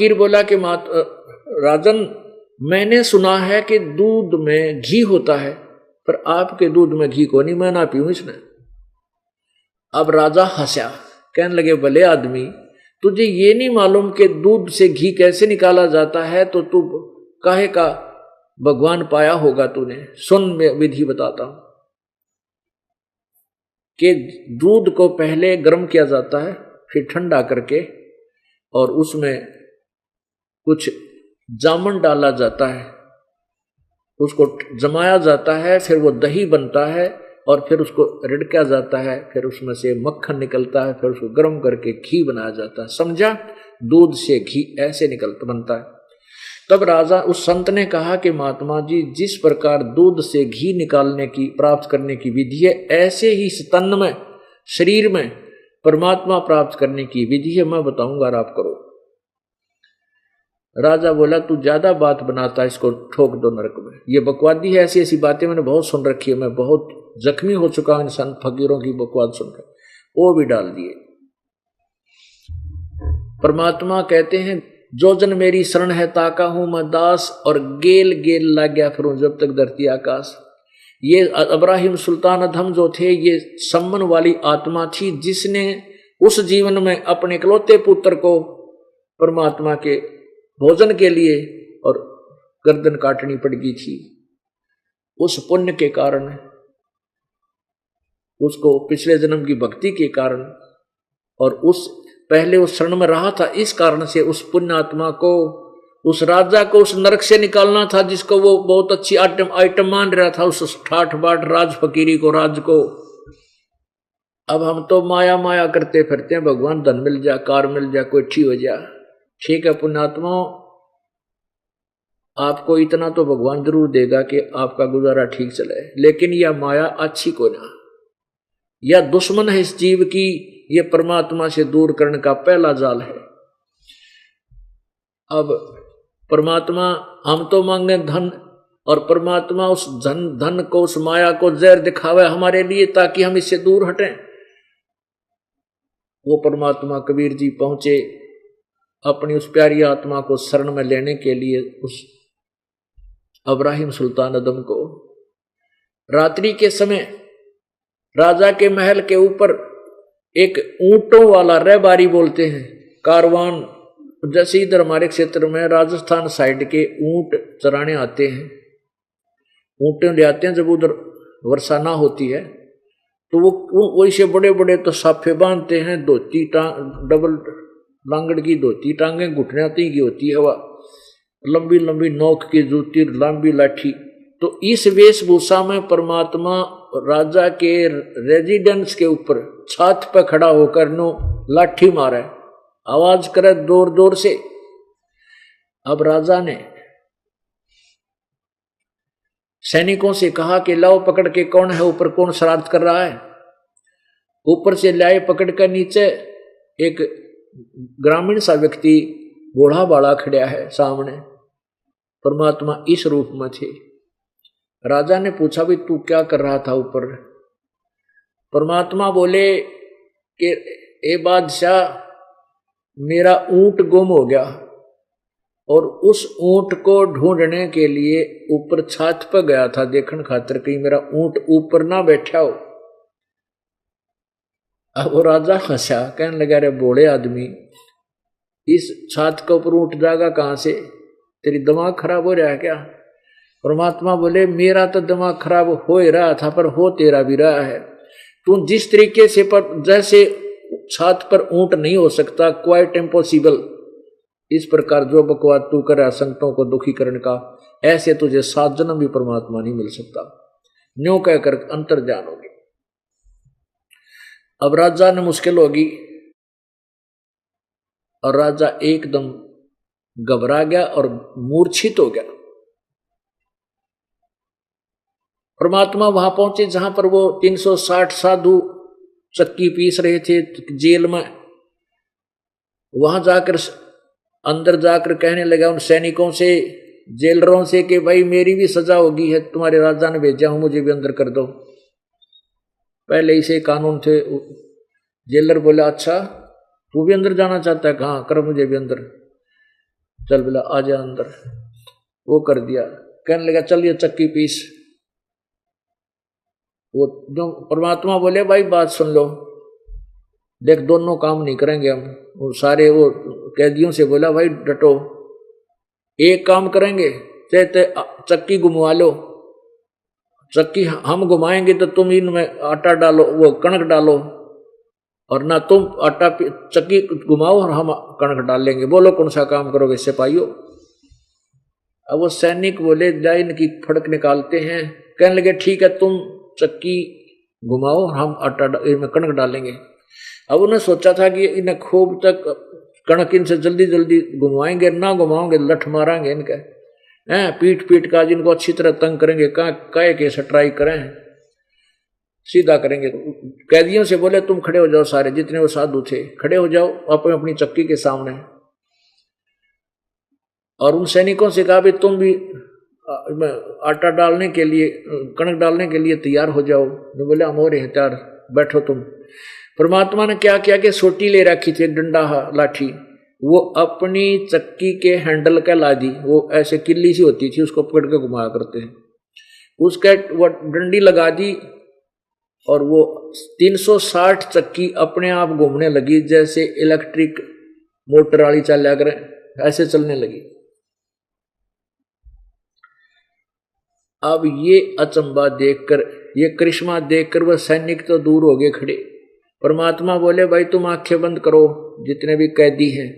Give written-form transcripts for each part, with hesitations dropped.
फकीर बोला कि राजन, मैंने सुना है कि दूध में घी होता है, पर आपके दूध में घी को नहीं, मैं ना पीऊं इसमें। अब राजा हंसा, कहने लगे भले आदमी, तुझे ये नहीं मालूम कि दूध से घी कैसे निकाला जाता है, तो तू काहे का भगवान पाया होगा तूने। सुन, मैं विधि बताता हूं कि दूध को पहले गर्म किया जाता है, फिर ठंडा करके, और उसमें कुछ जामुन डाला जाता है, उसको जमाया जाता है, फिर वो दही बनता है, और फिर उसको रिड़का जाता है, फिर उसमें से मक्खन निकलता है, फिर उसको गर्म करके घी बनाया जाता है। समझा? दूध से घी ऐसे बनता है। तब राजा, उस संत ने कहा कि महात्मा जी, जिस प्रकार दूध से घी निकालने की, प्राप्त करने की विधि है, ऐसे ही इस तन में, शरीर में परमात्मा प्राप्त करने की विधि है, मैं बताऊंगा और आप करो। राजा बोला, तू ज्यादा बात बनाता है, इसको ठोक दो नरक में। ये बकवादी है, ऐसी ऐसी बातें मैंने बहुत सुन रखी है, मैं बहुत जख्मी हो चुका हूं इन संत फकीरों की बकवाद सुनकर। वो भी डाल दिए। परमात्मा कहते हैं, जो जन मेरी शरण है ताका हूं मैं दास, और गेल गेल लग गया फिरूं जब तक धरती आकाश। ये इब्राहिम सुल्तान अधम जो थे, ये सम्मन वाली आत्मा थी, जिसने उस जीवन में अपने इकलौते पुत्र को परमात्मा के भोजन के लिए और गर्दन काटनी पड़ गई थी। उस पुण्य के कारण, उसको पिछले जन्म की भक्ति के कारण, और उस पहले उस शरण में रहा था, इस कारण से उस पुण्य आत्मा को, उस राजा को उस नरक से निकालना था, जिसको वो बहुत अच्छी आइटम मान रहा था, उस ठाठ बाट राज फकीरी को, राज को। अब हम तो माया माया करते फिरते हैं, भगवान धन मिल जाए, कार मिल जाए, कोई ठीक हो जाए। ठीक है पुण्यात्मा, आपको इतना तो भगवान जरूर देगा कि आपका गुजारा ठीक चले, लेकिन यह माया अच्छी को ना, यह दुश्मन है इस जीव की, यह परमात्मा से दूर करने का पहला जाल है। अब परमात्मा, हम तो मांगे धन, और परमात्मा उस धन को, उस माया को जहर दिखावे हमारे लिए, ताकि हम इससे दूर हटें। वो परमात्मा कबीर जी पहुंचे अपनी उस प्यारी आत्मा को शरण में लेने के लिए, उस इब्राहिम सुल्तान अदम को। रात्रि के समय राजा के महल के ऊपर एक ऊंटों वाला रहबारी बोलते हैं, कारवान, जैसे इधर हमारे क्षेत्र में राजस्थान साइड के ऊंट चराने आते हैं, ऊंटे ले आते हैं जब उधर वर्षा ना होती है, तो वो वैसे बड़े बड़े तो साफे बांधते हैं, धोती डबल लांगड़ की धोती, टांगे घुटने की होती है, वह लंबी लंबी नोक की जूती, लंबी लाठी। तो इस वेशभूषा में परमात्मा राजा के रेजिडेंस के ऊपर छत पर खड़ा होकर नो लाठी मारे, आवाज करे जोर जोर से। अब राजा ने सैनिकों से कहा कि लाओ पकड़ के, कौन है ऊपर, कौन शरारत कर रहा है। ऊपर से लाए पकड़ कर, नीचे एक ग्रामीण सा व्यक्ति बूढ़ा बाड़ा खड़ा है सामने, परमात्मा इस रूप में थे। राजा ने पूछा, भी तू क्या कर रहा था ऊपर? परमात्मा बोले कि ए बादशाह, मेरा ऊंट गुम हो गया, और उस ऊंट को ढूंढने के लिए ऊपर छत पर गया था, देखने खातिर कहीं मेरा ऊंट ऊपर ना बैठा हो। अब वो राजा हंसा, कहने लगा, रे बोले आदमी, इस छत के ऊपर ऊंट जाएगा कहां से? तेरी दिमाग खराब हो रहा है क्या? परमात्मा बोले, मेरा तो दिमाग खराब हो ही रहा था, पर हो तेरा भी रहा है। तू जिस तरीके से, पर जैसे छत पर ऊंट नहीं हो सकता, क्वाइट इम्पॉसिबल, इस प्रकार जो बकवाद तू करे संतों को दुखी करने का, ऐसे तुझे 7 जन्म भी परमात्मा नहीं मिल सकता। न्यों कहकर अंतर जान होगी। अब राजा ने मुश्किल होगी, और राजा एकदम घबरा गया और मूर्छित हो गया। परमात्मा वहां पहुंचे जहां पर वो 360 साधु चक्की पीस रहे थे जेल में। वहां जाकर, अंदर जाकर कहने लगा उन सैनिकों से, जेलरों से, कि भाई मेरी भी सजा होगी है, तुम्हारे राजा ने भेजा हूं, मुझे भी अंदर कर दो। पहले इसे कानून थे। जेलर बोला, अच्छा तू भी अंदर जाना चाहता है? कहाँ, कर मुझे भी अंदर। चल बोला आ जा अंदर, वो कर दिया। कहने लगा चल ये चक्की पीस। वो जो परमात्मा बोले भाई बात सुन लो, देख दोनों काम नहीं करेंगे हम। वो सारे वो कैदियों से बोला भाई डटो, एक काम करेंगे, चाहे चक्की घुमवा लो, चक्की हम घुमाएंगे तो तुम इनमें आटा डालो, वो कणक डालो, और ना तुम आटा चक्की घुमाओ और हम कणक डाल लेंगे, बोलो कौन सा काम करोगे सिपाहियों। अब वो सैनिक बोले जाए इनकी फड़क निकालते हैं। कहने लगे ठीक है तुम चक्की घुमाओ, हम आटा इनमें कणक डालेंगे। अब उन्हें सोचा था कि इन्हें खूब तक कणक इनसे जल्दी जल्दी घुमाएंगे, ना घुमाओगे लठ मारेंगे इनके, हैं पीट पीट का जिनको अच्छी तरह तंग करेंगे, काहे के ट्राई करें, सीधा करेंगे। कैदियों से बोले तुम खड़े हो जाओ, सारे जितने वो साधु थे खड़े हो जाओ अपने अपनी चक्की के सामने। और उन सैनिकों से कहा भी तुम भी आटा डालने के लिए, कणक डालने के लिए तैयार हो जाओ। जो बोले हम हो रहे हैं तैयार, बैठो तुम। परमात्मा ने क्या किया कि सोटी ले रखी थी, डंडा लाठी, वो अपनी चक्की के हैंडल का ला दी। वो ऐसे किल्ली सी होती थी, उसको पकड़ के घुमाया करते हैं, उसके वो डंडी लगा दी और वो 360 चक्की अपने आप घूमने लगी, जैसे इलेक्ट्रिक मोटर वाली चल करें ऐसे चलने लगी। अब ये अचंबा देखकर, ये करिश्मा देखकर वह सैनिक तो दूर हो गए खड़े। परमात्मा बोले भाई तुम आंखें बंद करो जितने भी कैदी हैं,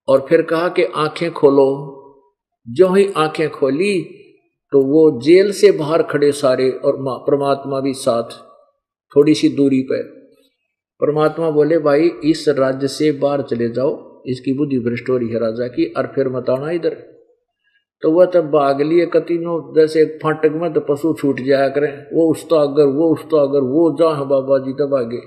और फिर कहा कि आंखें खोलो। जो ही आंखें खोली तो वो जेल से बाहर खड़े सारे, और परमात्मा भी साथ थोड़ी सी दूरी पर। परमात्मा बोले भाई इस राज्य से बाहर चले जाओ, इसकी बुद्धि भ्रष्ट हो रही है राजा की, और फिर मत आना इधर। तो वह तब भाग लिए कतीनो, जैसे फाटक में तो पशु छूट जाया करें, वो उसता अगर वो उसता अगर वो जहाँ बाबा जी तब आगे।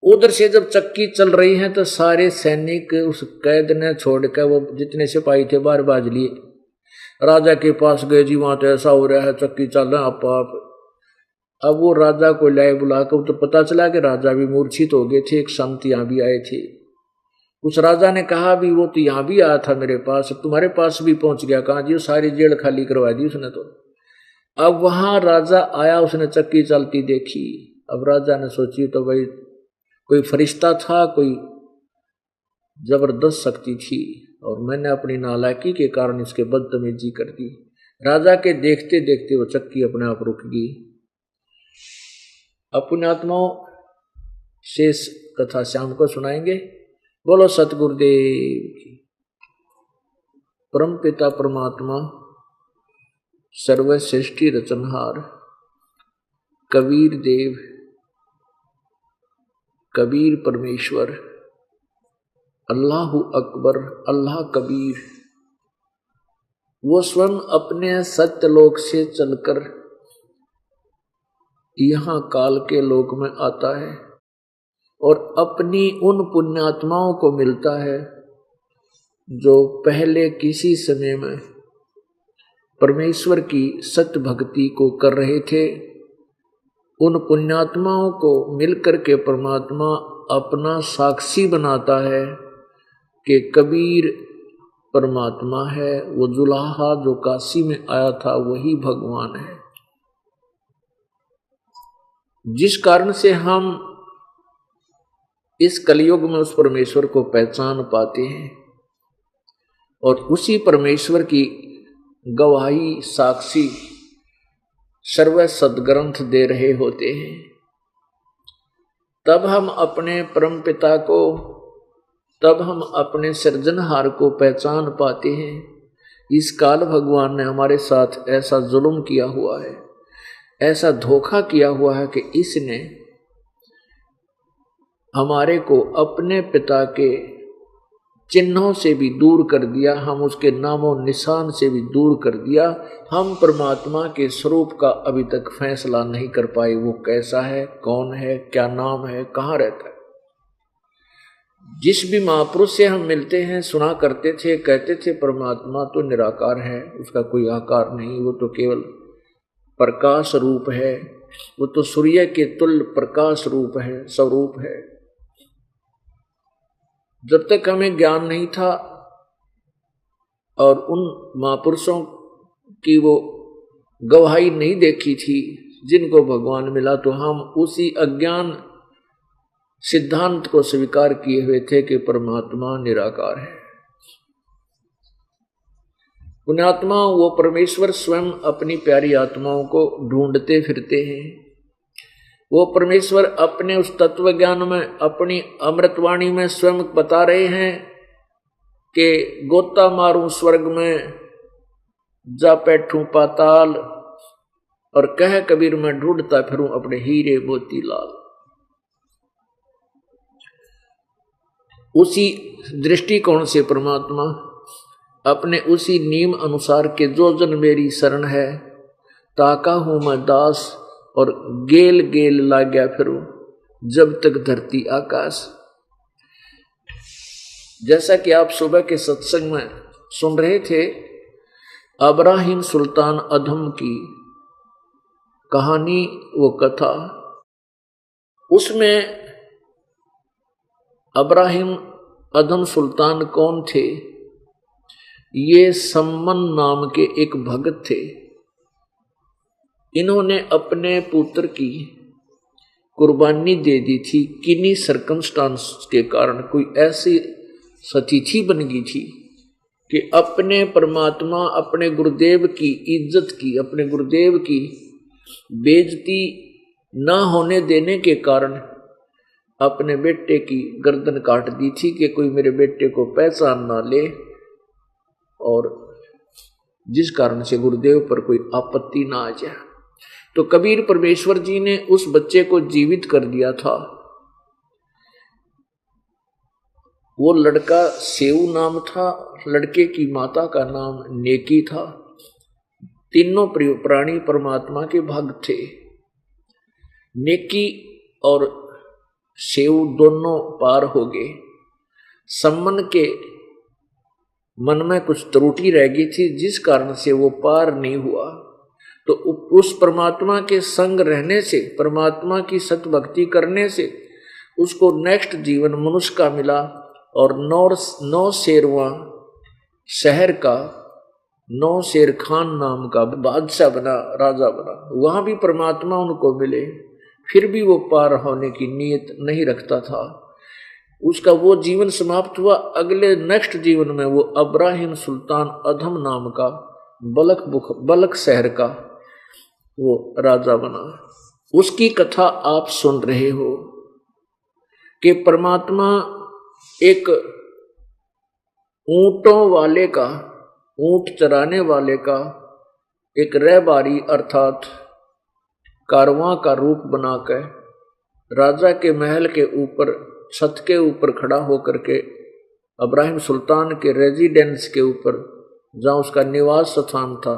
उधर से जब चक्की चल रही है तो सारे सैनिक उस कैद ने छोड़कर वो जितने सिपाही थे बाहर बाज लिए, राजा के पास गए। जी वहां तो ऐसा हो रहा है, चक्की चल रहा है आप। अब वो राजा को लाए बुलाकर, तो पता चला कि राजा भी मूर्छित हो गए थे। एक संत यहाँ भी आए थे, उस राजा ने कहा भी वो तो यहाँ भी आया था मेरे पास, तुम्हारे पास भी पहुंच गया। कहा जी सारी जेल खाली करवा दी उसने तो। अब वहां राजा आया, उसने चक्की चलती देखी। अब राजा ने सोची तो भाई कोई फरिश्ता था, कोई जबरदस्त शक्ति थी, और मैंने अपनी नालायकी के कारण इसके बदतमीजी कर दी। राजा के देखते देखते वो चक्की अपने आप रुक गई। अपने आत्माओं शेष कथा शाम को सुनाएंगे। बोलो सतगुरुदेव की। परम पिता परमात्मा सर्वश्रेष्ठी रचनहार कबीर देव, कबीर परमेश्वर, अल्लाहु अकबर, अल्लाह कबीर, वो स्वयं अपने सत्यलोक से चलकर यहाँ काल के लोक में आता है और अपनी उन पुण्यात्माओं को मिलता है जो पहले किसी समय में परमेश्वर की सत्य भक्ति को कर रहे थे। उन पुण्यात्माओं को मिलकर के परमात्मा अपना साक्षी बनाता है कि कबीर परमात्मा है, वो जुलाहा जो काशी में आया था वही भगवान है। जिस कारण से हम इस कलयुग में उस परमेश्वर को पहचान पाते हैं और उसी परमेश्वर की गवाही साक्षी सर्व सद्ग्रंथ दे रहे होते हैं। तब हम अपने परम पिता को, तब हम अपने सृजनहार को पहचान पाते हैं। इस काल भगवान ने हमारे साथ ऐसा जुल्म किया हुआ है, ऐसा धोखा किया हुआ है कि इसने हमारे को अपने पिता के चिन्हों से भी दूर कर दिया, हम उसके नामों निशान से भी दूर कर दिया। हम परमात्मा के स्वरूप का अभी तक फैसला नहीं कर पाए, वो कैसा है, कौन है, क्या नाम है, कहाँ रहता है। जिस भी महापुरुष से हम मिलते हैं सुना करते थे, कहते थे परमात्मा तो निराकार है, उसका कोई आकार नहीं, वो तो केवल प्रकाश रूप है, वो तो सूर्य के तुल्य प्रकाश रूप है, स्वरूप है। जब तक हमें ज्ञान नहीं था और उन महापुरुषों की वो गवाही नहीं देखी थी जिनको भगवान मिला, तो हम उसी अज्ञान सिद्धांत को स्वीकार किए हुए थे कि परमात्मा निराकार है। पुण्यात्मा, वो परमेश्वर स्वयं अपनी प्यारी आत्माओं को ढूंढते फिरते हैं। वो परमेश्वर अपने उस तत्व ज्ञान में, अपनी अमृतवाणी में स्वयं बता रहे हैं कि गोता मारूं स्वर्ग में, जा बैठूं पाताल, और कह कबीर मैं ढूंढता फिरूं अपने हीरे मोती लाल। उसी दृष्टिकोण से परमात्मा अपने उसी नियम अनुसार के जो जन मेरी शरण है, ताका हूं मैं दास और गेल गेल लाग्या फिरूं जब तक धरती आकाश। जैसा कि आप सुबह के सत्संग में सुन रहे थे, अब्राहिम सुल्तान अधम की कहानी, वो कथा, उसमें अब्राहिम अधम सुल्तान कौन थे? ये सम्मन नाम के एक भगत थे। इन्होंने अपने पुत्र की कुर्बानी दे दी थी। किन्हीं सर्कमस्टांस के कारण कोई ऐसी स्थिति बन गई थी कि अपने परमात्मा, अपने गुरुदेव की इज्जत की, अपने गुरुदेव की बेइज्जती ना होने देने के कारण अपने बेटे की गर्दन काट दी थी कि कोई मेरे बेटे को पहचान ना ले, और जिस कारण से गुरुदेव पर कोई आपत्ति ना आ जाए। तो कबीर परमेश्वर जी ने उस बच्चे को जीवित कर दिया था। वो लड़का सेऊ नाम था, लड़के की माता का नाम नेकी था। तीनों प्राणी परमात्मा के भक्त थे। नेकी और सेऊ दोनों पार हो गए। सम्मन के मन में कुछ त्रुटि रह गई थी जिस कारण से वो पार नहीं हुआ। तो उस परमात्मा के संग रहने से, परमात्मा की सतभक्ति करने से उसको नेक्स्ट जीवन मनुष्य का मिला, और नौ शेरवा शहर का नौ शेर खान नाम का बादशाह बना, राजा बना। वहां भी परमात्मा उनको मिले, फिर भी वो पार होने की नीयत नहीं रखता था। उसका वो जीवन समाप्त हुआ। अगले नेक्स्ट जीवन में वो अब्राहिम सुल्तान अधम नाम का बलक शहर का वो राजा बना। उसकी कथा आप सुन रहे हो कि परमात्मा एक ऊंटों वाले का, ऊंट चराने वाले का एक रहबारी अर्थात कारवां का रूप बनाकर राजा के महल के ऊपर, छत के ऊपर खड़ा होकर के अब्राहिम सुल्तान के रेजिडेंस के ऊपर, जहाँ उसका निवास स्थान था,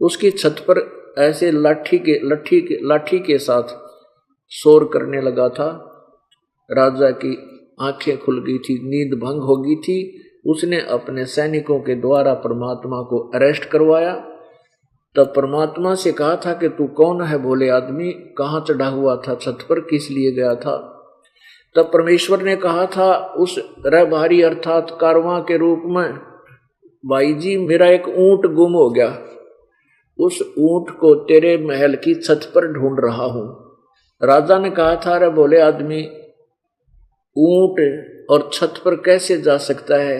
उसकी छत पर ऐसे लाठी के साथ शोर करने लगा था। राजा की आंखें खुल गई थी, नींद भंग हो गई थी। उसने अपने सैनिकों के द्वारा परमात्मा को अरेस्ट करवाया। तब परमात्मा से कहा था कि तू कौन है भोले आदमी, कहाँ चढ़ा हुआ था छत पर, किस लिए गया था? तब परमेश्वर ने कहा था उस रहबारी अर्थात कारवां के रूप में, भाई जी मेरा एक ऊंट गुम हो गया, उस ऊंट को तेरे महल की छत पर ढूंढ रहा हूं। राजा ने कहा था अरे भोले आदमी, ऊंट और छत पर कैसे जा सकता है?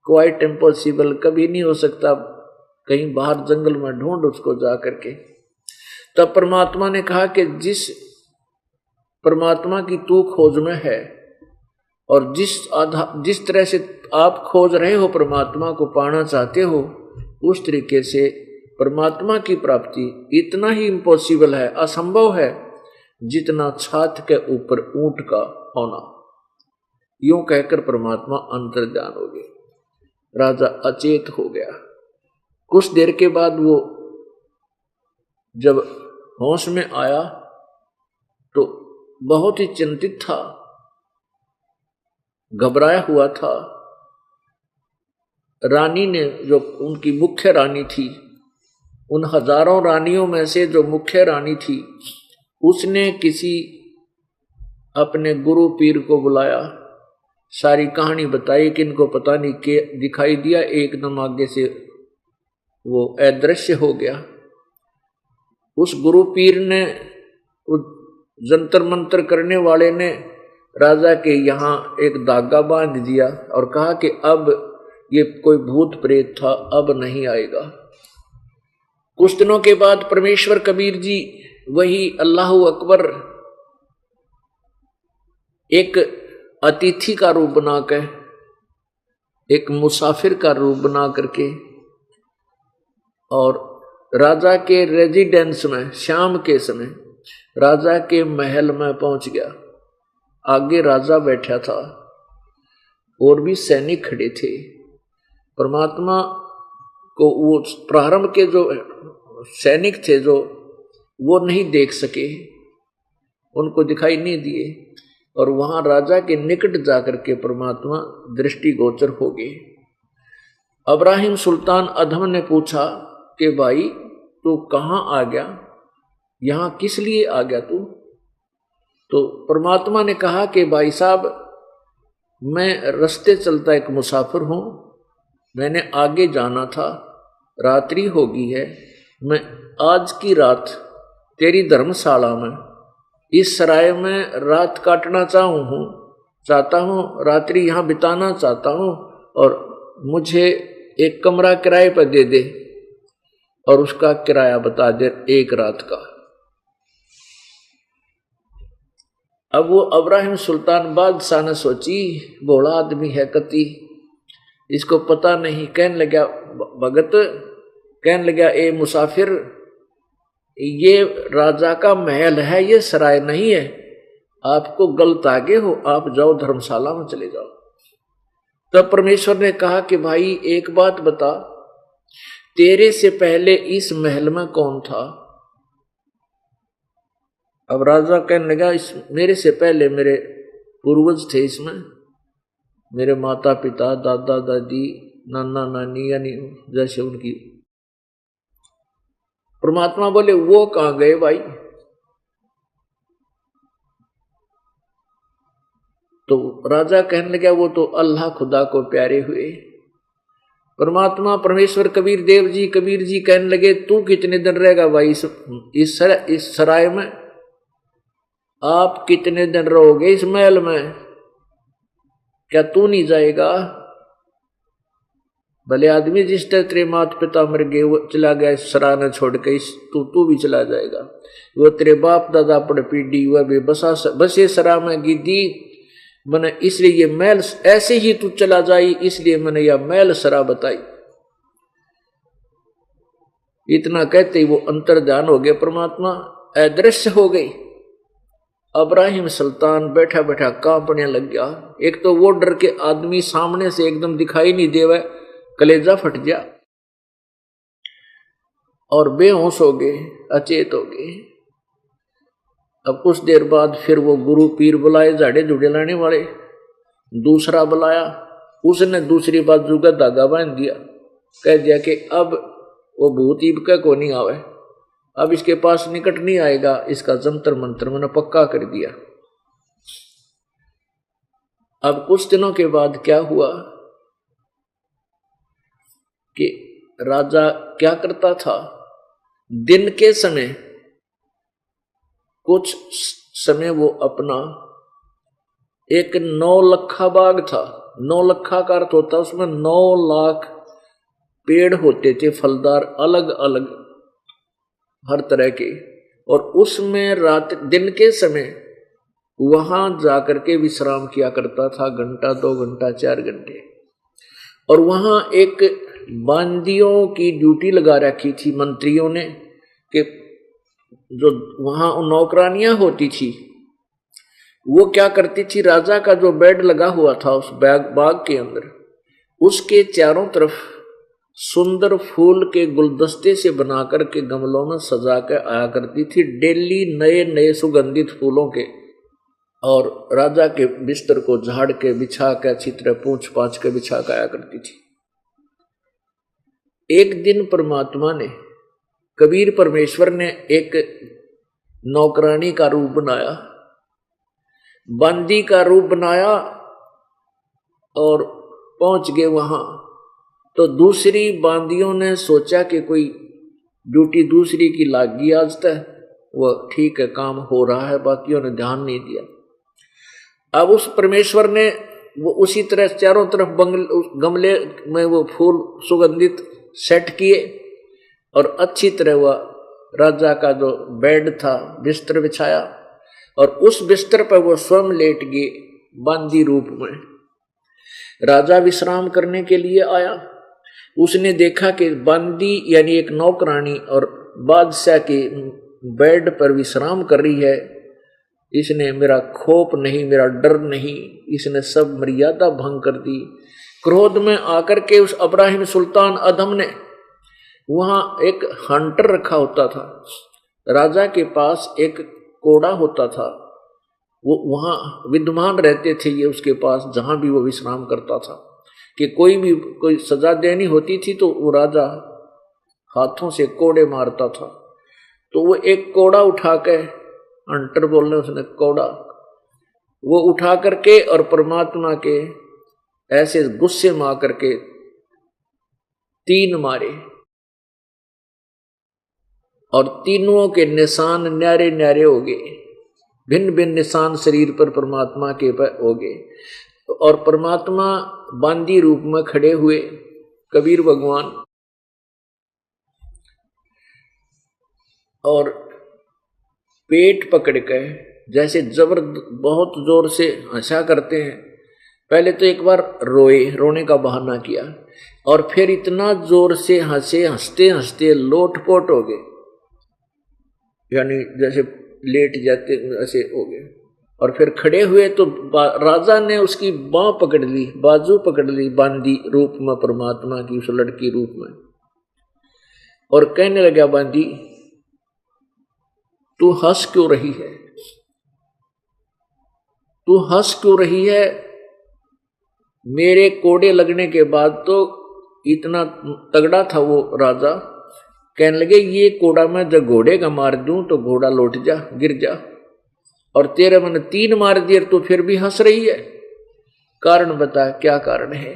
क्वाइट इम्पॉसिबल, कभी नहीं हो सकता, कहीं बाहर जंगल में ढूंढ उसको जा करके। तब परमात्मा ने कहा कि जिस परमात्मा की तू खोज में है और जिस तरह से आप खोज रहे हो, परमात्मा को पाना चाहते हो, उस तरीके से परमात्मा की प्राप्ति इतना ही इम्पॉसिबल है, असंभव है, जितना छात के ऊपर ऊंट का होना। यूं कहकर परमात्मा अंतर्ध्यान हो गए। राजा अचेत हो गया। कुछ देर के बाद वो जब होश में आया तो बहुत ही चिंतित था, घबराया हुआ था। रानी ने, जो उनकी मुख्य रानी थी, उन हजारों रानियों में से जो मुख्य रानी थी, उसने किसी अपने गुरु पीर को बुलाया सारी कहानी बताई कि इनको पता नहीं के दिखाई दिया, एकदम आगे से वो अदृश्य हो गया। उस गुरु पीर ने, उस जंतर मंतर करने वाले ने राजा के यहाँ एक धागा बांध दिया और कहा कि अब ये कोई भूत प्रेत था, अब नहीं आएगा। कुछ दिनों के बाद परमेश्वर कबीर जी वही अल्लाह अकबर एक अतिथि का रूप बनाकर, एक मुसाफिर का रूप बना करके और राजा के रेजिडेंस में शाम के समय राजा के महल में पहुंच गया। आगे राजा बैठा था और भी सैनिक खड़े थे। परमात्मा को वो प्रारंभ के जो सैनिक थे जो वो नहीं देख सके, उनको दिखाई नहीं दिए और वहां राजा के निकट जाकर के परमात्मा दृष्टिगोचर हो गए। इब्राहिम सुल्तान अधम ने पूछा कि भाई तू कहाँ आ गया, यहाँ किस लिए आ गया तू? तो परमात्मा ने कहा कि भाई साहब, मैं रास्ते चलता एक मुसाफिर हूँ, मैंने आगे जाना था, रात्रि हो गई है, मैं आज की रात तेरी धर्मशाला में इस सराय में रात काटना चाहता हूँ, रात्रि यहाँ बिताना चाहता हूँ और मुझे एक कमरा किराए पर दे दे और उसका किराया बता दे एक रात का। अब वो इब्राहिम सुल्तान बादशाह ने सोची, भोला आदमी है कति, इसको पता नहीं। कहने लगा भगत, कहने लगा ए मुसाफिर, ये राजा का महल है, ये सराय नहीं है, आपको गलत आगे हो, आप जाओ धर्मशाला में चले जाओ। तब परमेश्वर ने कहा कि भाई एक बात बता, तेरे से पहले इस महल में कौन था? अब राजा कहने लगा, इस मेरे से पहले मेरे पूर्वज थे इसमें, मेरे माता पिता, दादा दादी, नाना नानी, यानी जैसे उनकी। परमात्मा बोले वो कहाँ गए भाई? तो राजा कहने लगा वो तो अल्लाह खुदा को प्यारे हुए। परमात्मा परमेश्वर कबीर जी कहने लगे तू कितने दिन रहेगा भाई इस सराय में? आप कितने दिन रहोगे इस महल में? क्या तू नहीं जाएगा? भले आदमी जिस तरह तेरे माता पिता मर गए, वो चला गया इस सराय न छोड़ के, तू भी चला जाएगा। वो तेरे बाप दादा पड़ पीढ़ी हुआ भी बसे सराय में गिद्दी मैंने, इसलिए ये महल ऐसे ही तू चला जाई, इसलिए मैंने यह महल सरा बताई। इतना कहते ही वो अंतर्ध्यान हो गया, परमात्मा अदृश्य हो गई। इब्राहिम सुल्तान बैठा बैठा कांपने लग गया। एक तो वो डर के आदमी सामने से एकदम दिखाई नहीं देवे, कलेजा फट गया और बेहोश हो गए, अचेत हो गए। अब कुछ देर बाद फिर वो गुरु पीर बुलाए, झाड़े झुड़े लाने वाले, दूसरा बुलाया, उसने दूसरी बाजू का धागा बांध दिया, कह दिया कि अब वो भूत ईब का को नहीं आवे, अब इसके पास निकट नहीं आएगा, इसका जंतर मंत्र मैंने पक्का कर दिया। अब कुछ दिनों के बाद क्या हुआ कि राजा क्या करता था, दिन के समय कुछ समय वो अपना एक 9 लखा बाग था। 9 लखा का अर्थ होता, उसमें 9 लाख पेड़ होते थे फलदार, अलग अलग हर तरह के, और उसमें रात दिन के समय वहां जाकर के विश्राम किया करता था, घंटा 2 घंटा 4 घंटे। और वहां एक बांदियों की ड्यूटी लगा रखी थी मंत्रियों ने, कि जो वहां नौकरानियां होती थी वो क्या करती थी, राजा का जो बेड लगा हुआ था उस बाग के अंदर, उसके चारों तरफ सुंदर फूल के गुलदस्ते से बनाकर के गमलों में सजा कर आया करती थी, डेली नए नए सुगंधित फूलों के, और राजा के बिस्तर को झाड़ के बिछा के अच्छी तरह पूंछ पाछ के बिछा के आया करती थी। एक दिन परमात्मा ने, कबीर परमेश्वर ने एक नौकरानी का रूप बनाया, बंदी का रूप बनाया, और पहुंच गए वहां। तो दूसरी बांदियों ने सोचा कि कोई ड्यूटी दूसरी की लाग गई आज तक, वो ठीक है काम हो रहा है, बाकियों ने ध्यान नहीं दिया। अब उस परमेश्वर ने वो उसी तरह चारों तरफ गमले में वो फूल सुगंधित सेट किए और अच्छी तरह वह राजा का जो बेड था बिस्तर बिछाया और उस बिस्तर पर वो स्वयं लेट गए बांदी रूप में। राजा विश्राम करने के लिए आया। उसने देखा कि बांदी यानी एक नौकरानी और बादशाह के बेड पर विश्राम कर रही है। इसने मेरा खौफ नहीं, मेरा डर नहीं, इसने सब मर्यादा भंग कर दी। क्रोध में आकर के उस इब्राहिम सुल्तान अदम ने वहां एक हंटर रखा होता था। राजा के पास एक कोड़ा होता था, वो वहां विद्यमान रहते थे ये उसके पास, जहां भी वो विश्राम करता था कि कोई सजा देनी होती थी तो वो राजा हाथों से कोड़े मारता था। तो वो एक कोड़ा उठा के, हंटर बोलने उसने कोड़ा, वो उठा करके और परमात्मा के ऐसे गुस्से में आकर के 3 मारे और तीनों के निशान न्यारे न्यारे हो गए। भिन्न भिन्न निशान शरीर पर परमात्मा के पर हो गए और परमात्मा बांदी रूप में खड़े हुए। कबीर भगवान और पेट पकड़ कर जैसे बहुत जोर से हंसा करते हैं। पहले तो एक बार रोए, रोने का बहाना किया और फिर इतना जोर से हंसे, हंसते हंसते लोटपोट हो गए, यानी जैसे लेट जाते ऐसे हो गए। और फिर खड़े हुए तो राजा ने उसकी बांह पकड़ ली, बाजू पकड़ ली बांदी रूप में, परमात्मा की उस लड़की रूप में, और कहने लगा बांदी तू हंस क्यों रही है, तू हंस क्यों रही है। मेरे कोड़े लगने के बाद तो इतना तगड़ा था वो राजा, कहने लगे ये कोड़ा मैं जब घोड़े का मार दूं तो घोड़ा लौट जा, गिर जा, और तेरे मैंने 3 मार दिए तो फिर भी हंस रही है, कारण बता क्या कारण है।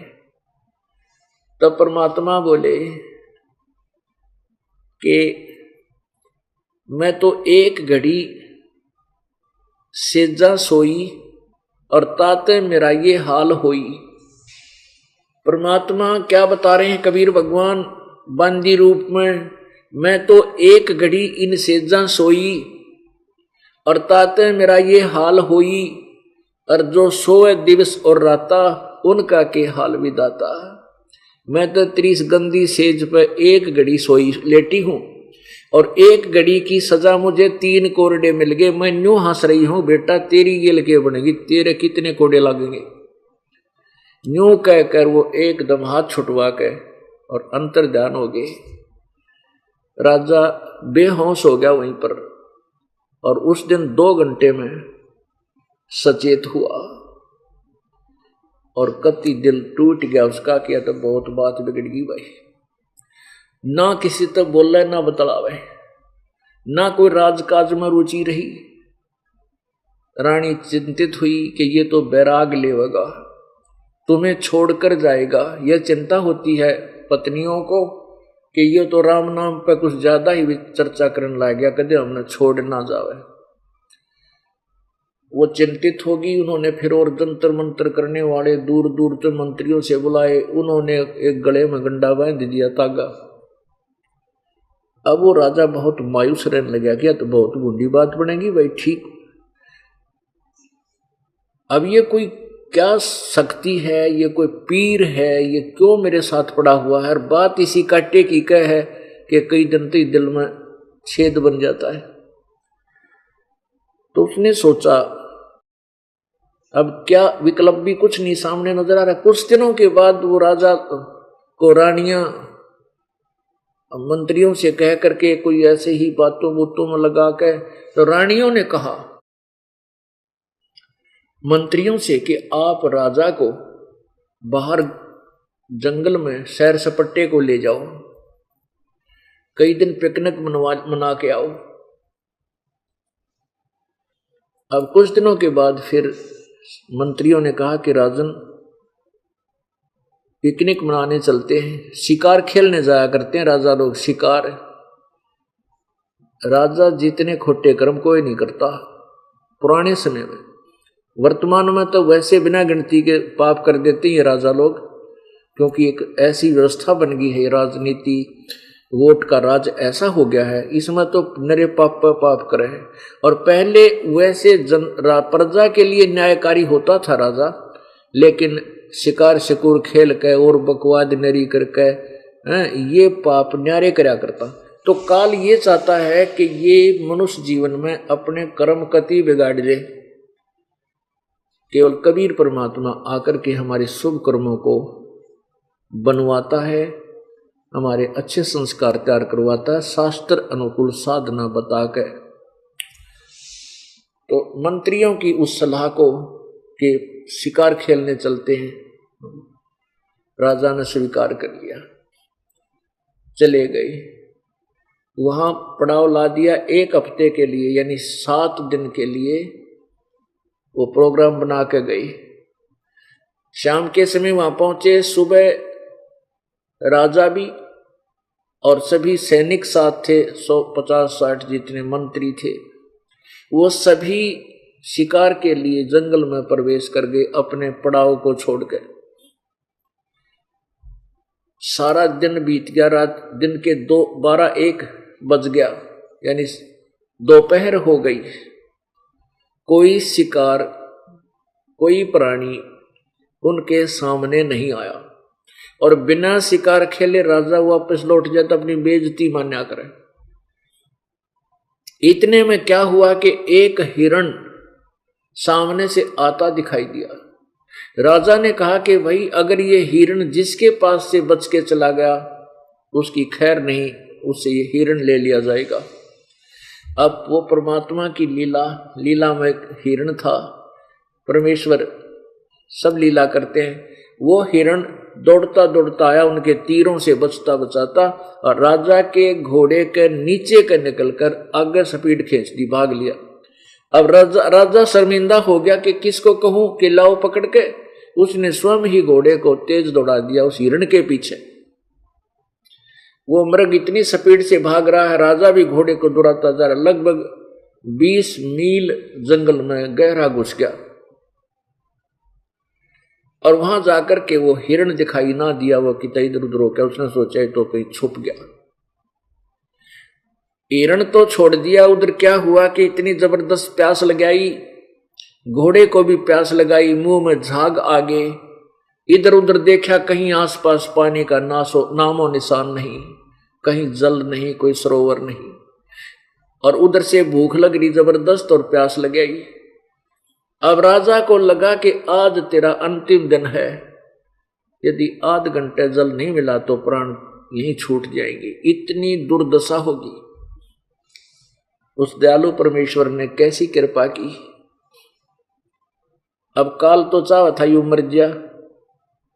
तब परमात्मा बोले कि मैं तो एक घड़ी सेजा सोई और ताते मेरा ये हाल होई। परमात्मा क्या बता रहे हैं कबीर भगवान बांदी रूप में, मैं तो एक घड़ी इन सेजा सोई और ताते मेरा ये हाल होई, और जो सोए दिवस और राता उनका के हाल विदाता। मैं तो 30 गंदी सेज पर एक घड़ी सोई लेटी हूं और एक घड़ी की सजा मुझे 3 कोरडे मिल गए। मैं न्यू हंस रही हूं, बेटा तेरी गिल के बनेगी, तेरे कितने कोड़े लगेंगे। न्यू कहकर वो एकदम हाथ छुटवा के और अंतर ध्यान हो गए। राजा बेहोश हो गया वहीं पर और उस दिन 2 घंटे में सचेत हुआ और कति दिल टूट गया उसका, किया तो बहुत बात बिगड़ गई भाई। ना किसी तक बोले ना बतलावे, ना कोई राजकाज में रुचि रही। रानी चिंतित हुई कि ये तो बैराग लेगा, तुम्हें छोड़कर जाएगा। यह चिंता होती है पत्नियों को कि ये तो राम नाम पे कुछ ज्यादा ही चर्चा करने लग गया, कदे हमने छोड़ ना जावे। वो चिंतित होगी। उन्होंने फिर और जंतर मंत्र करने वाले दूर दूर से मंत्रियों से बुलाए, उन्होंने एक गले में गंडा बांध दिया तागा। अब वो राजा बहुत मायूस रहने लगा, क्या तो बहुत बूढ़ी बात बनेगी भाई, ठीक। अब ये कोई क्या शक्ति है, ये कोई पीर है, ये क्यों मेरे साथ पड़ा हुआ है। और बात इसी काटे की कह है कि कई दिन तो दिल में छेद बन जाता है। तो उसने सोचा अब क्या विकल्प भी कुछ नहीं सामने नजर आ रहा। कुछ दिनों के बाद वो राजा को रानियां मंत्रियों से कह करके कोई ऐसे ही बातों बुतों में लगा के, तो रानियों ने कहा मंत्रियों से कि आप राजा को बाहर जंगल में सैर सपट्टे को ले जाओ, कई दिन पिकनिक मना के आओ। अब कुछ दिनों के बाद फिर मंत्रियों ने कहा कि राजन पिकनिक मनाने चलते हैं, शिकार खेलने जाया करते हैं राजा लोग। शिकार राजा जितने खोटे कर्म कोई नहीं करता पुराने समय में। वर्तमान में तो वैसे बिना गिनती के पाप कर देते हैं राजा लोग, क्योंकि एक ऐसी व्यवस्था बन गई है, राजनीति वोट का राज ऐसा हो गया है, इसमें तो नरे पाप पर पाप करे हैं। और पहले वैसे प्रजा के लिए न्यायकारी होता था राजा, लेकिन शिकार शकूर खेल के और बकवाद नरी करके ये पाप न्यारे करया करता। तो काल ये चाहता है कि ये मनुष्य जीवन में अपने कर्म कति बिगाड़ ले। केवल कबीर परमात्मा आकर के हमारे शुभ कर्मों को बनवाता है, हमारे अच्छे संस्कार तैयार करवाता है, शास्त्र अनुकूल साधना बता के। तो मंत्रियों की उस सलाह को कि शिकार खेलने चलते हैं, राजा ने स्वीकार कर लिया, चले गए। वहां पड़ाव ला दिया 1 हफ्ते के लिए, यानी 7 दिन के लिए वो प्रोग्राम बना के गई। शाम के समय वहां पहुंचे। सुबह राजा भी और सभी सैनिक साथ थे, 150-60 जितने मंत्री थे, वो सभी शिकार के लिए जंगल में प्रवेश कर गए अपने पड़ाव को छोड़कर। सारा दिन बीत गया, रात दिन के 12-1 बज गया, यानी दोपहर हो गई। कोई शिकार, कोई प्राणी उनके सामने नहीं आया। और बिना शिकार खेले राजा वापस लौट जाए तो अपनी बेइज्जती मान्या करे। इतने में क्या हुआ कि एक हिरण सामने से आता दिखाई दिया। राजा ने कहा कि भाई अगर ये हिरण जिसके पास से बच के चला गया उसकी खैर नहीं, उससे ये हिरण ले लिया जाएगा। अब वो परमात्मा की लीला में एक हिरण था। परमेश्वर सब लीला करते हैं। वो हिरण दौड़ता दौड़ता आया, उनके तीरों से बचता बचाता, और राजा के घोड़े के नीचे के निकलकर आगे स्पीड खींच दी, भाग लिया। अब राजा शर्मिंदा हो गया कि किसको कहूं कि लाओ पकड़ के। उसने स्वयं ही घोड़े को तेज दौड़ा दिया उस हिरण के पीछे। वो मृग इतनी स्पीड से भाग रहा है, राजा भी घोड़े को दौड़ाता जा रहा। लगभग 20 मील जंगल में गहरा घुस गया और वहां जाकर के वो हिरण दिखाई ना दिया। वो कितना इधर उधर हो गया, उसने सोचा तो कहीं छुप गया। हिरण तो छोड़ दिया। उधर क्या हुआ कि इतनी जबरदस्त प्यास लगाई, घोड़े को भी प्यास लगाई, मुंह में झाग आ गए। इधर उधर देखा, कहीं आसपास पानी का नामो निशान नहीं, कहीं जल नहीं, कोई सरोवर नहीं। और उधर से भूख लग रही जबरदस्त और प्यास लगाई। अब राजा को लगा कि आज तेरा अंतिम दिन है, यदि आध घंटे जल नहीं मिला तो प्राण यहीं छूट जाएंगे, इतनी दुर्दशा होगी। उस दयालु परमेश्वर ने कैसी कृपा की। अब काल तो चाह था यू मर जा,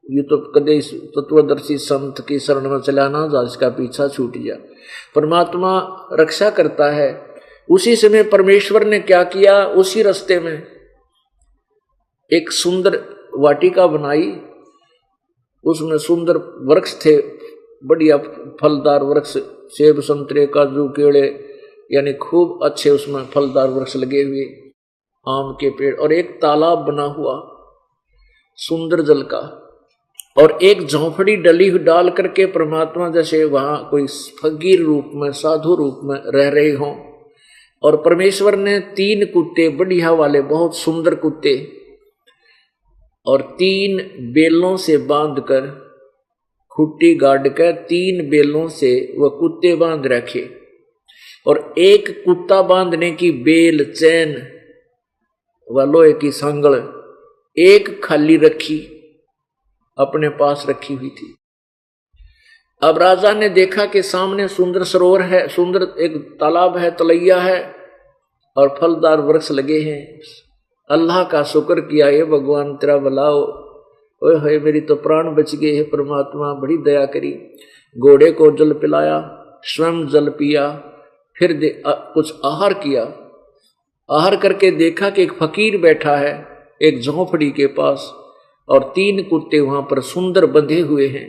ये तो कदे तत्वदर्शी संत की शरण में चला ना जा, इसका पीछा छूट गया। परमात्मा रक्षा करता है। उसी समय परमेश्वर ने क्या किया, उसी रास्ते में एक सुंदर वाटिका बनाई। उसमें सुंदर वृक्ष थे, बढ़िया फलदार वृक्ष, सेब संतरे काजू केले, यानी खूब अच्छे उसमें फलदार वृक्ष लगे हुए, आम के पेड़, और एक तालाब बना हुआ सुंदर जल का, और एक झोंपड़ी डली हुई डाल करके परमात्मा जैसे वहां कोई फकीर रूप में, साधु रूप में रह रहे हों। और परमेश्वर ने 3 कुत्ते, बढ़िया वाले बहुत सुंदर कुत्ते, और 3 बेलों से बांधकर, खुट्टी गाड़ कर 3 बेलों से वह कुत्ते बांध रखे। और एक कुत्ता बांधने की बेल, चैन व लोहे की सांगल एक खाली रखी, अपने पास रखी हुई थी। अब राजा ने देखा कि सामने सुंदर सरोवर है, सुंदर एक तालाब है, तलैया है, और फलदार वृक्ष लगे हैं। अल्लाह का शुक्र किया, ये भगवान तेरा भलाओ, ओए होए मेरी तो प्राण बच गए है, परमात्मा बड़ी दया करी। घोड़े को जल पिलाया, स्वयं जल पिया, फिर कुछ आहार किया। आहार करके देखा कि एक फकीर बैठा है एक झोंपड़ी के पास, और 3 कुत्ते वहां पर सुंदर बंधे हुए हैं।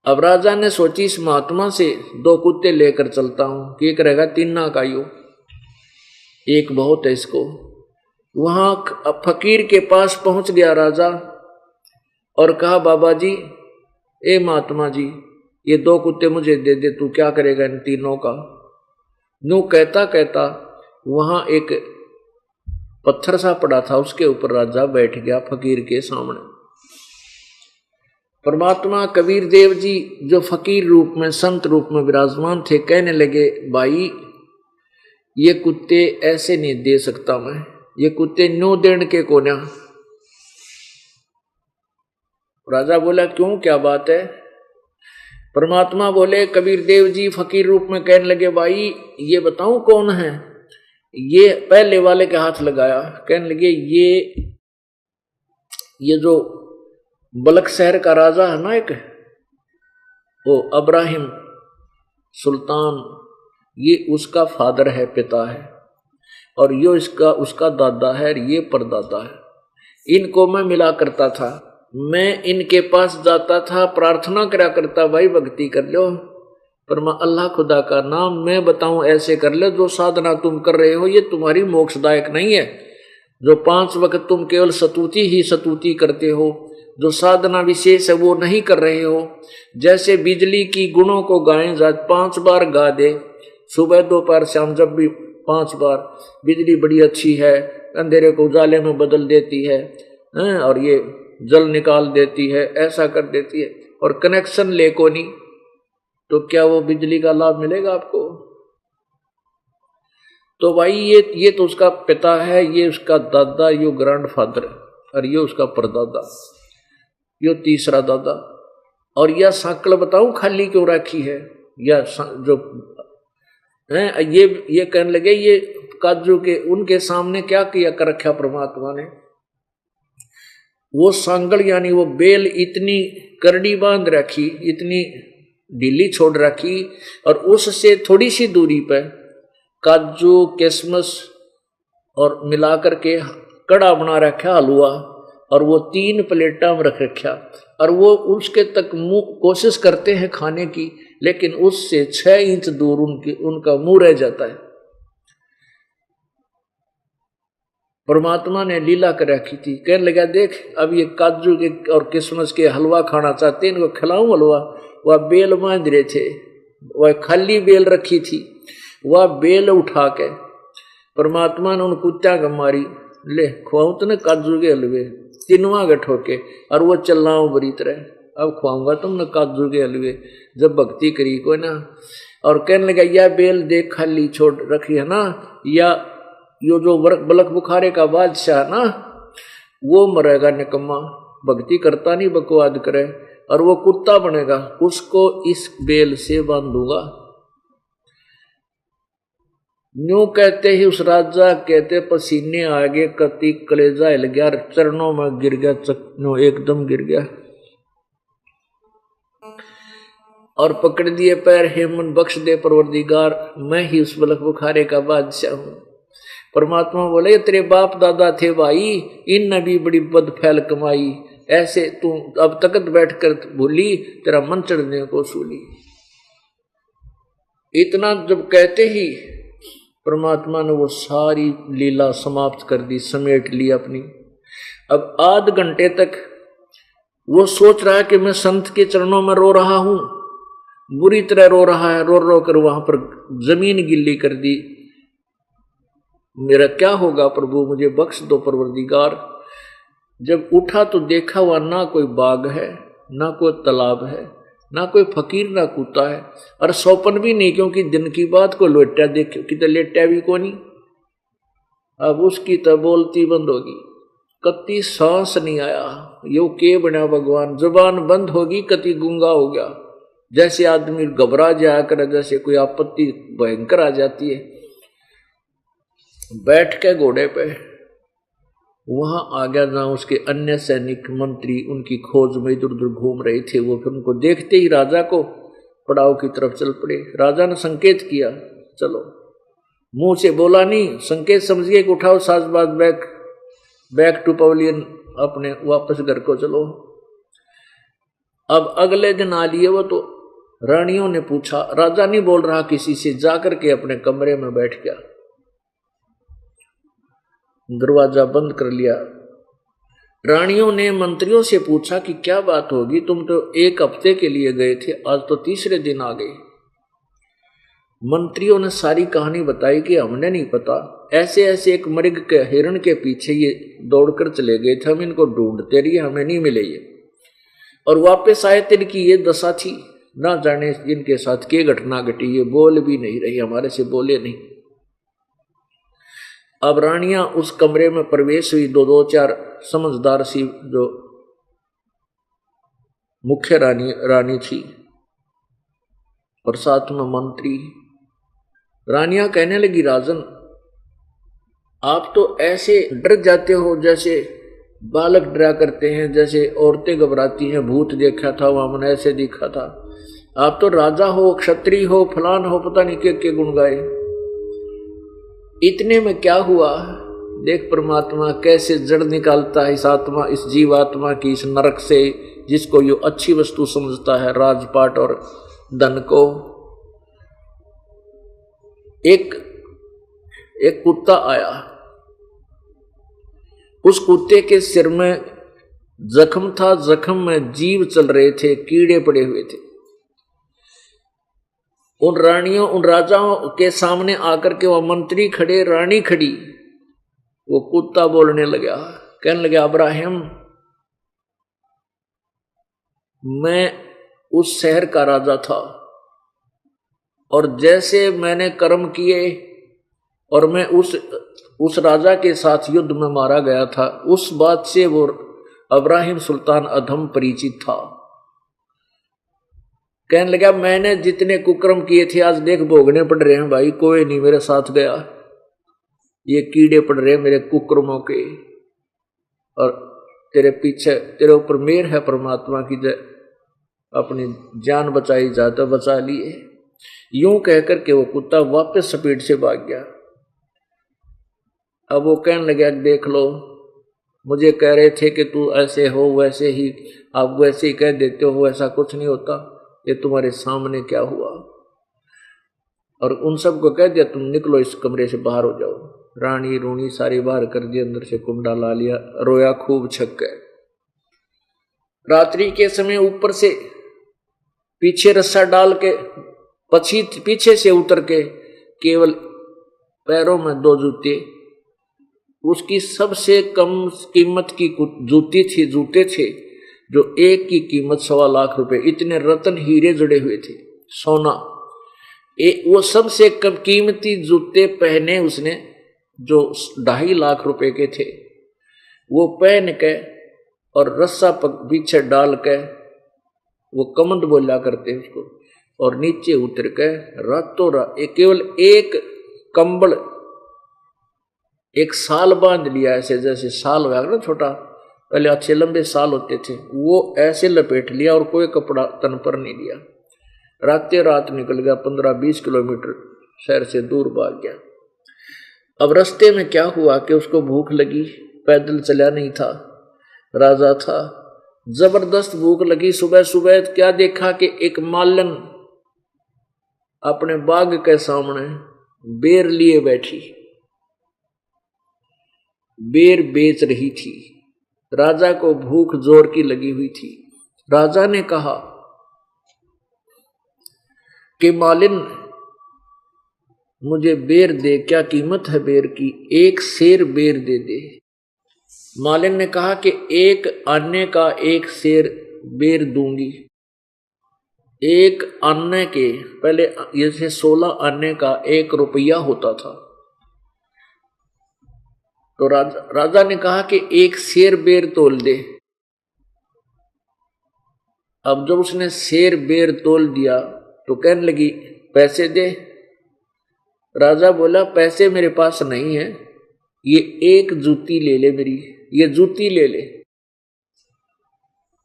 अब राजा ने सोची इस महात्मा से 2 कुत्ते लेकर चलता हूं कि एक रहेगा 3 का यो, एक बहुत है इसको। वहां फकीर के पास पहुंच गया राजा और कहा, बाबा जी, ए महात्मा जी, ये 2 कुत्ते मुझे दे दे, तू क्या करेगा इन 3 का। यूं कहता कहता वहां एक पत्थर सा पड़ा था, उसके ऊपर राजा बैठ गया फकीर के सामने। परमात्मा कबीर देव जी जो फकीर रूप में, संत रूप में विराजमान थे, कहने लगे, भाई ये कुत्ते ऐसे नहीं दे सकता मैं, ये कुत्ते न्यू देण के कोन्या। राजा बोला, क्यों, क्या बात है। परमात्मा बोले, कबीर देव जी फकीर रूप में कहने लगे, भाई ये बताऊं कौन है। ये पहले वाले के हाथ लगाया, कहने लगे, ये जो बलक शहर का राजा है ना एक, वो अब्राहिम सुल्तान, ये उसका फादर है, पिता है, और ये उसका दादा है, ये परदादा है। इनको मैं मिला करता था, मैं इनके पास जाता था, प्रार्थना करा करता, भाई भक्ति कर लो, पर मैं अल्लाह खुदा का नाम मैं बताऊं ऐसे कर लो, जो साधना तुम कर रहे हो ये तुम्हारी मोक्षदायक नहीं है। जो 5 वक्त तुम केवल स्तुति ही स्तुति करते हो, जो साधना विशेष है वो नहीं कर रहे हो। जैसे बिजली की गुणों को गाएं, 5 बार गा दे, सुबह दोपहर शाम, जब भी 5 बार। बिजली बड़ी अच्छी है, अंधेरे को उजाले में बदल देती है, और ये जल निकाल देती है, ऐसा कर देती है। और कनेक्शन ले को नहीं, तो क्या वो बिजली का लाभ मिलेगा आपको। तो भाई ये तो उसका पिता है, ये उसका दादा, ये ग्रैंडफादर, और ये उसका परदादा, ये तीसरा दादा। और यह सांकल बताऊं खाली क्यों रखी है, या जो है ये कहने लगे, ये काजू के उनके सामने क्या किया कर रखा परमात्मा ने। वो सांगल यानी वो बेल इतनी करड़ी बांध रखी, इतनी ढीली छोड़ रखी, और उससे थोड़ी सी दूरी पर काजू किशमिश और मिलाकर के कड़ा बना रखा हलवा, और वो 3 प्लेटा में रख रखा, और वो उसके तक मुंह कोशिश करते हैं खाने की, लेकिन उससे 6 इंच दूर उनका मुंह रह जाता है। परमात्मा ने लीला कर रखी थी, कहने लगा, देख अब ये काजू के और किशमिश के हलवा खाना चाहते हैं, इनको खिलाऊं हलवा। वह बेल बांध रहे थे, वह खाली बेल रखी थी, वह बेल उठा के परमात्मा ने उन कुत्ता का मारी, ले खुआऊं तो न काजू के हलवे, 3वां गठो के, और वो चलनाओ बरी तरह, अब खुआऊंगा तुमने काजू के हलवे, जब भक्ति करी को ना। और कहने लगा, यह बेल देख खाली छोड़ रखी है ना, या यो जो बलक बुखारे का बादशाह ना, वो मरेगा निकम्मा, भक्ति करता नहीं, बकवाद करे, और वो कुत्ता बनेगा, उसको इस बेल से बांधूंगा। न्यू कहते ही उस राजा कहते पसीने आ गए, कति कलेजा हिल गया, चरणों में गिर गया, चकनो एकदम गिर गया, और पकड़ दिए पैर, हेमन बख्श दे परवरदिगार, मैं ही उस बलक बुखारे का बादशाह हूं। परमात्मा बोले, तेरे बाप दादा थे भाई, इन ने भी बड़ी बद फैल कमाई, ऐसे तू अब तकत बैठकर भूली, तेरा मन चढ़ने को सूली। इतना जब कहते ही परमात्मा ने वो सारी लीला समाप्त कर दी, समेट ली अपनी। अब आध घंटे तक वो सोच रहा है कि मैं संत के चरणों में रो रहा हूं, बुरी तरह रो रहा है, रो रो कर वहां पर जमीन गिल्ली कर दी। मेरा क्या होगा प्रभु, मुझे बख्श दो परवरदिगार। जब उठा तो देखा हुआ ना कोई बाग है, ना कोई तालाब है, ना कोई फकीर, ना कुत्ता है, और सौपन भी नहीं, क्योंकि दिन की बात को लोटा देख कि लेटा भी को नहीं। अब उसकी तो बोलती बंद होगी, कति सांस नहीं आया, यो के बना भगवान, जुबान बंद होगी, कति गूंगा हो गया, जैसे आदमी घबरा जाया करे, जैसे कोई आपत्ति भयंकर आ जाती है। बैठ के घोड़े पे वहां आ गया, जहां उसके अन्य सैनिक मंत्री उनकी खोज में इधर उधर घूम रहे थे। वो फिर उनको देखते ही राजा को पड़ाव की तरफ चल पड़े। राजा ने संकेत किया, चलो, मुंह से बोला नहीं, संकेत समझिए कि उठाओ साजबाज, बैक टू पवेलियन, अपने वापस घर को चलो। अब अगले दिन आ लिए वो तो रानियों ने पूछा, राजा नहीं बोल रहा किसी से, जाकर के अपने कमरे में बैठ गया, दरवाजा बंद कर लिया। रानियों ने मंत्रियों से पूछा कि क्या बात होगी, तुम तो 1 हफ्ते के लिए गए थे, आज तो तीसरे दिन आ गए। मंत्रियों ने सारी कहानी बताई कि हमने नहीं पता, ऐसे ऐसे एक मृग के हिरण के पीछे ये दौड़कर चले गए थे, हम इनको ढूंढते रहिए, हमें नहीं मिले ये, और वापस आए तो इनकी ये दशा थी, ना जाने जिनके साथ क्या घटना घटी, ये बोल भी नहीं रही, हमारे से बोले नहीं। अब रानियां उस कमरे में प्रवेश हुई, दो चार समझदार सी जो मुख्य रानी थी और साथ में मंत्री। रानियां कहने लगी, राजन आप तो ऐसे डर जाते हो जैसे बालक डरा करते हैं, जैसे औरतें घबराती हैं, भूत देखा था वामन ऐसे दिखा था, आप तो राजा हो, क्षत्रिय हो, फलान हो, पता नहीं के गुण गाए। इतने में क्या हुआ, देख परमात्मा कैसे जड़ निकालता है इस आत्मा, इस जीवात्मा की, इस नरक से, जिसको यो अच्छी वस्तु समझता है, राजपाट और धन को। एक कुत्ता आया, उस कुत्ते के सिर में जख्म था, जख्म में जीव चल रहे थे, कीड़े पड़े हुए थे। उन रानियों, उन राजाओं के सामने आकर के वो मंत्री खड़े, रानी खड़ी, वो कुत्ता बोलने लगा, कहने लगा, अब्राहिम मैं उस शहर का राजा था और जैसे मैंने कर्म किए और मैं उस राजा के साथ युद्ध में मारा गया था, उस बात से वो अब्राहिम सुल्तान अधम परिचित था। कहने लगा, मैंने जितने कुकर्म किए थे आज देख भोगने पड़ रहे हैं भाई, कोई नहीं मेरे साथ गया, ये कीड़े पड़ रहे हैं मेरे कुकर्मों के, और तेरे पीछे, तेरे ऊपर मेहर है परमात्मा की, अपनी जान बचाई जाता बचा लिए। यूं कहकर के वो कुत्ता वापस स्पीड से भाग गया। अब वो कहने लगा, देख लो, मुझे कह रहे थे कि तू ऐसे हो वैसे ही, आप वैसे ही कह देते हो, ऐसा कुछ नहीं होता, ये तुम्हारे सामने क्या हुआ। और उन सबको कह दिया, तुम निकलो इस कमरे से, बाहर हो जाओ। रानी रूनी सारी बाहर कर दी, अंदर से कुंडा ला लिया, रोया खूब छक गए। रात्रि के समय ऊपर से पीछे रस्सा डाल के पीछे से उतर के केवल पैरों में 2 जूते, उसकी सबसे कम कीमत की जूते थे जो एक की कीमत 1.25 लाख रुपए, इतने रत्न हीरे जुड़े हुए थे, सोना। वो सबसे कम कीमती जूते पहने उसने जो 2.5 लाख रुपए के थे, वो पहन के और रस्सा पीछे डाल के, वो कमंड बोला करते उसको, और नीचे उतर के रातों रात केवल एक कंबल, एक साल बांध लिया, ऐसे जैसे साल होगा ना छोटा, पहले अच्छे लंबे साल होते थे, वो ऐसे लपेट लिया और कोई कपड़ा तन पर नहीं लिया। रातें रात निकल गया, 15-20 किलोमीटर शहर से दूर भाग गया। अब रास्ते में क्या हुआ कि उसको भूख लगी, पैदल चला नहीं था, राजा था, जबरदस्त भूख लगी। सुबह सुबह क्या देखा कि एक मालन अपने बाग के सामने बेर लिए बैठी, बेर बेच रही थी। राजा को भूख जोर की लगी हुई थी। राजा ने कहा कि मालिन मुझे बेर दे, क्या कीमत है बेर की, 1 सेर बेर दे दे। मालिन ने कहा कि 1 आने का 1 सेर बेर दूंगी। 1 आने के पहले जैसे 16 आने का 1 रुपया होता था, तो राजा ने कहा कि 1 सेर बेर तोल दे। अब जब उसने सेर बेर तोल दिया तो कहने लगी पैसे दे। राजा बोला पैसे मेरे पास नहीं है, ये 1 जूती ले ले मेरी, ये जूती ले ले,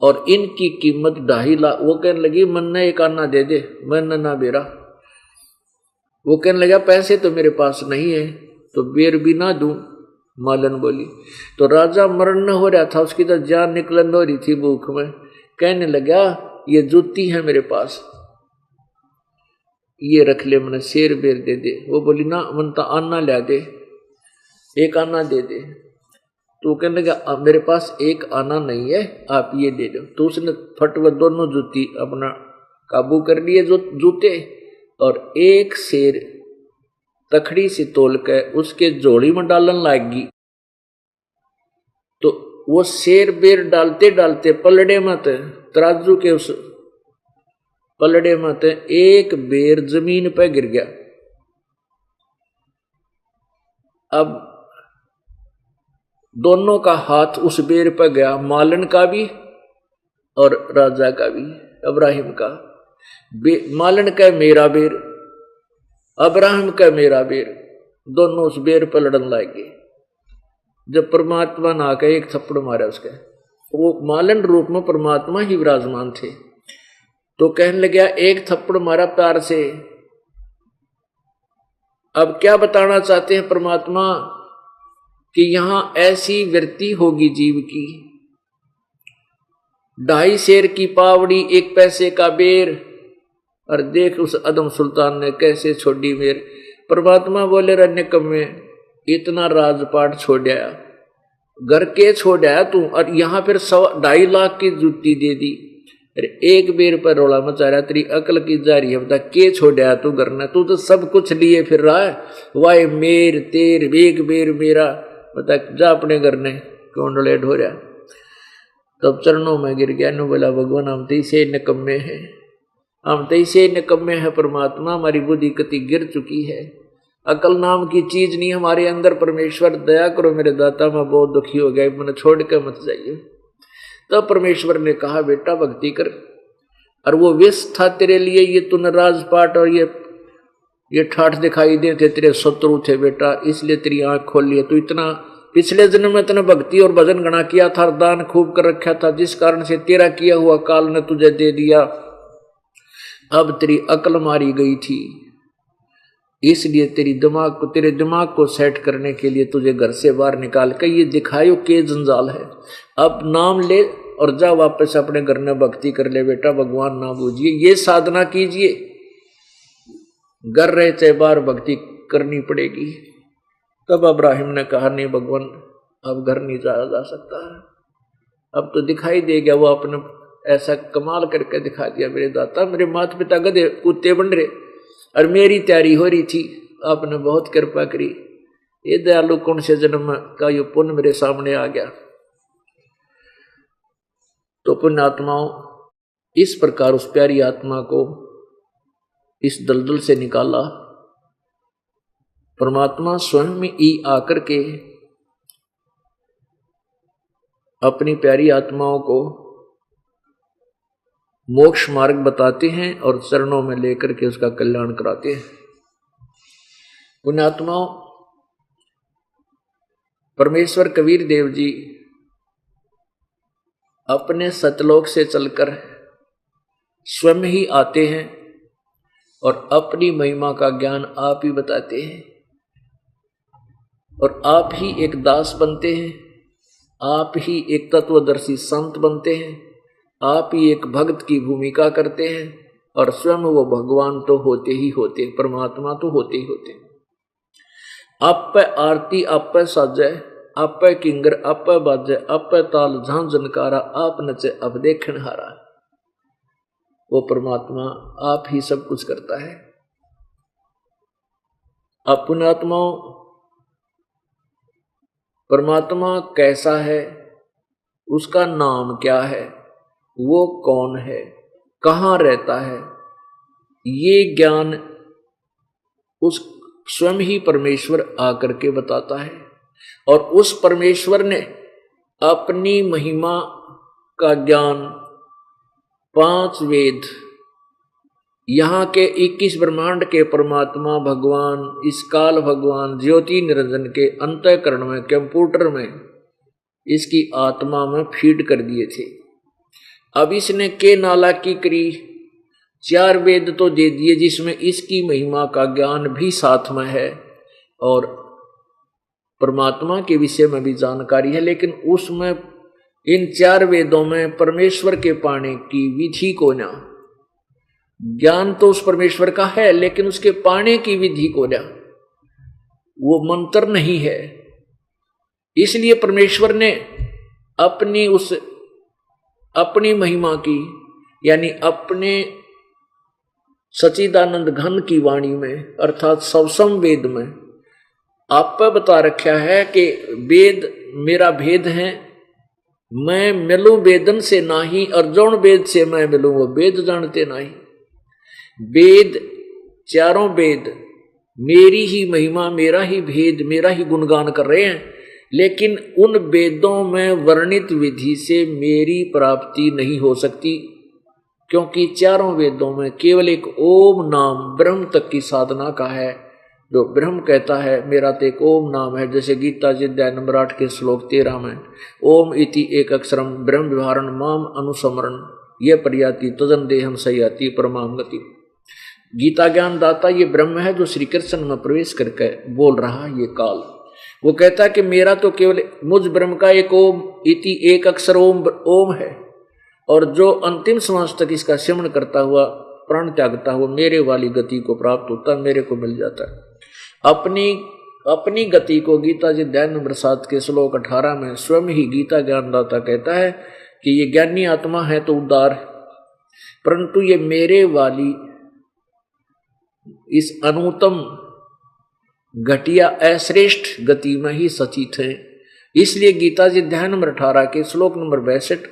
और इनकी कीमत 2.5 लाख। वो कहने लगी मन्ना 1 आना दे दे, मन्ना ना बेरा। वो कहने लगा पैसे तो मेरे पास नहीं है, तो बेर भी ना दूं, मालन बोली। तो राजा मरण न हो रहा था, उसकी तो जान निकलन हो रही थी भूख में। कहने लगा ये जूती है मेरे पास, ये रख ले, मैंने शेर बेर दे दे। वो बोली ना मन तो आना ला दे, एक आना दे दे। तो कहने लगा मेरे पास एक आना नहीं है, आप ये दे दो। तो उसने फट वो दोनों जूती अपना काबू कर लिए जूते, और एक शेर तखड़ी से तोल के उसके जोड़ी में डालन लागी। तो वो शेर बेर डालते डालते पलड़े मत तराजू के उस पलड़े मत एक बेर जमीन पर गिर गया। अब दोनों का हाथ उस बेर पर गया, मालन का भी और राजा का भी, अब्राहिम का। मालन का मेरा बेर, अब्राहिम का मेरा बेर, दोनों उस बेर पर लड़न लागे। जब परमात्मा ने आकर एक थप्पड़ मारा उसके, वो मालन रूप में परमात्मा ही विराजमान थे। तो कहने लगा एक थप्पड़ मारा प्यार से। अब क्या बताना चाहते हैं परमात्मा कि यहां ऐसी वृत्ति होगी जीव की, 2.5 शेर की पावड़ी 1 पैसे का बेर, और देख उस अदम सुल्तान ने कैसे छोड़ी मेर। परमात्मा बोले रन्य कम्मे इतना राजपाट छोड़ा, घर के छोड़ा तू, और यहां फिर 2.5 लाख की जूती दे दी। अरे एक बेर पर रोला मचा रहा, तेरी अकल की जा रही है, बता के छोड़ा तू घर ने, तू तो सब कुछ लिए फिर रहा है। वाह मेर तेर एक बेर मेरा, बता जा अपने घर ने कौन लेट हो रहा। तब चरणों में गिर गया, नु बोला भगवान हम तो से निकम्मे हैं, हम तो से निकम्मे हैं परमात्मा, हमारी बुद्धि कति गिर चुकी है, अकल नाम की चीज नहीं हमारे अंदर। परमेश्वर दया करो मेरे दाता, मैं बहुत दुखी हो गया, मैंने छोड़ कर मत जाइए। तब परमेश्वर ने कहा बेटा भक्ति कर, और वो विष था तेरे लिए, ये तूने राजपाट और ये ठाठ दिखाई दे थे, तेरे शत्रु थे बेटा, इसलिए तेरी आंख खोल लिया। तू इतना पिछले जन्म में तूने भक्ति और भजन गणा किया था, दान खूब कर रखा था, जिस कारण से तेरा किया हुआ काल ने तुझे दे दिया। अब तेरी अकल मारी गई थी, इसलिए तेरे दिमाग को सेट करने के लिए तुझे घर से बाहर निकाल कर ये दिखायो के जंजाल है। अब नाम ले और जा वापस अपने घर में भक्ति कर ले बेटा, भगवान ना बूझिए, ये साधना कीजिए, घर रहे चाहे बाहर भक्ति करनी पड़ेगी। तब अब्राहिम ने कहा नहीं भगवान अब घर नहीं जाया जा सकता, अब तो दिखाई दे गया। वो अपने ऐसा कमाल करके दिखा दिया, मेरे दाता मेरे माता पिता गधे कुत्ते बन रहे और मेरी तैयारी हो रही थी, आपने बहुत कृपा करी, ये दयालु कौन से जन्म का ये पुण्य मेरे सामने आ गया। तो पुण्यात्माओं इस प्रकार उस प्यारी आत्मा को इस दलदल से निकाला। परमात्मा स्वयं में ही आकर के अपनी प्यारी आत्माओं को मोक्ष मार्ग बताते हैं और चरणों में लेकर के उसका कल्याण कराते हैं। पुण्यात्माओं परमेश्वर कबीर देव जी अपने सतलोक से चलकर स्वयं ही आते हैं और अपनी महिमा का ज्ञान आप ही बताते हैं, और आप ही एक दास बनते हैं, आप ही एक तत्वदर्शी संत बनते हैं, आप ही एक भक्त की भूमिका करते हैं, और स्वयं वो भगवान तो होते ही होते, परमात्मा तो होते ही होते। आप पे आरती आप पे साजे, आप पे किंगर आप पे बाजे, आप पे ताल झां जनकारा, आप नचे अब देखन हारा। वो परमात्मा आप ही सब कुछ करता है। अब पुण्यात्माओं परमात्मा कैसा है, उसका नाम क्या है, वो कौन है, कहाँ रहता है, ये ज्ञान उस स्वयं ही परमेश्वर आकर के बताता है। और उस परमेश्वर ने अपनी महिमा का ज्ञान 5 वेद, यहाँ के 21 ब्रह्मांड के परमात्मा भगवान, इस काल भगवान ज्योति निरंजन के अंतःकरण में कंप्यूटर में इसकी आत्मा में फीड कर दिए थे। अब इसने के नाला की करी 4 वेद तो दे दिए जिसमें इसकी महिमा का ज्ञान भी साथ में है, और परमात्मा के विषय में भी जानकारी है, लेकिन उसमें इन 4 वेदों में परमेश्वर के पाने की विधि को ना, ज्ञान तो उस परमेश्वर का है लेकिन उसके पाने की विधि को ना, वो मंत्र नहीं है। इसलिए परमेश्वर ने अपनी महिमा की, यानी अपने सच्चिदानंद घन की वाणी में अर्थात सवसम वेद में आप पर बता रखा है कि वेद मेरा भेद है, मैं मिलूं वेदन से नाही, अर्जुन वेद से मैं मिलूं वो वेद जानते नहीं। वेद, चारों वेद मेरी ही महिमा, मेरा ही भेद, मेरा ही गुणगान कर रहे हैं, लेकिन उन वेदों में वर्णित विधि से मेरी प्राप्ति नहीं हो सकती, क्योंकि चारों वेदों में केवल एक ओम नाम ब्रह्म तक की साधना का है। जो ब्रह्म कहता है मेरा तो एक ओम नाम है, जैसे गीता जी अध्याय नंबर 8 के श्लोक 13 में ओम इति एक अक्षरम ब्रह्म विहारण माम अनुसमरण ये प्रयाति तजन देहम सयाति परमाम गति। गीता ज्ञान दाता ये ब्रह्म है जो श्री कृष्ण में प्रवेश करके बोल रहा ये काल। वो कहता है कि मेरा तो केवल मुझ ब्रह्म का एक ओम इति एक अक्षर ओम है, और जो अंतिम श्वास तक इसका सिमरण करता हुआ प्राण त्यागता हुआ मेरे वाली गति को प्राप्त होता है, मेरे को मिल जाता है। अपनी गति को गीता जी अध्याय नंबर 7 के श्लोक 18 में स्वयं ही गीता ज्ञानदाता कहता है कि ये ज्ञानी आत्मा है तो उदार, परंतु ये मेरे वाली इस अनुत्तम घटिया अश्रेष्ठ गति में ही सचित है। इसलिए गीता जी अध्याय नंबर 18 के श्लोक नंबर 62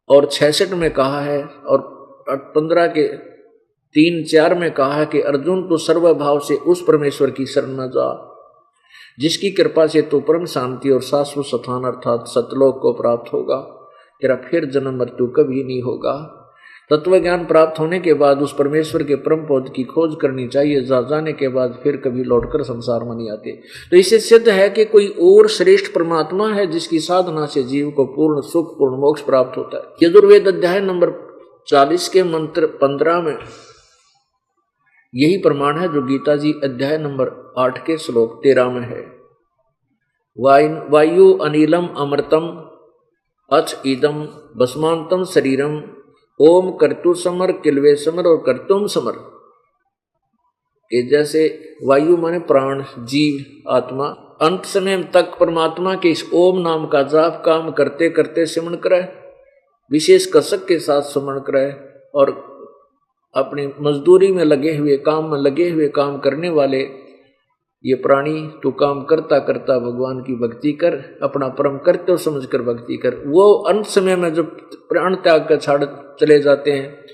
और 66 में कहा है, और 15 के 3-4 में कहा है कि अर्जुन तो सर्वभाव से उस परमेश्वर की शरण में जा, जिसकी कृपा से तो परम शांति और शाश्वत स्थान अर्थात सतलोक को प्राप्त होगा, तेरा फिर जन्म मृत्यु कभी नहीं होगा। तत्व ज्ञान प्राप्त होने के बाद उस परमेश्वर के परम पद की खोज करनी चाहिए, जाने के बाद फिर कभी लौटकर संसार में नहीं आते। तो इससे सिद्ध है कि कोई और श्रेष्ठ परमात्मा है जिसकी साधना से जीव को पूर्ण सुख पूर्ण मोक्ष प्राप्त होता है। यजुर्वेद अध्याय नंबर 40 के मंत्र 15 में यही प्रमाण है जो गीता जी अध्याय नंबर 8 के श्लोक 13 में है। वायु अनिलम अमृतम अच इदम भस्मांतम शरीरम ओम कर्तु समर किलवे समर और कर्तुम समर। ये जैसे वायु माने प्राण, जीव, आत्मा, अंत समय तक परमात्मा के इस ओम नाम का जाप काम करते करते सिमरण करे, विशेष कसक के साथ सिमरण करे, और अपनी मजदूरी में लगे हुए काम करने वाले ये प्राणी तू काम करता करता भगवान की भक्ति कर, अपना परम कर्तव्य समझकर भक्ति कर। वो अंत समय में जब प्राण त्याग कर छाड़ चले जाते हैं,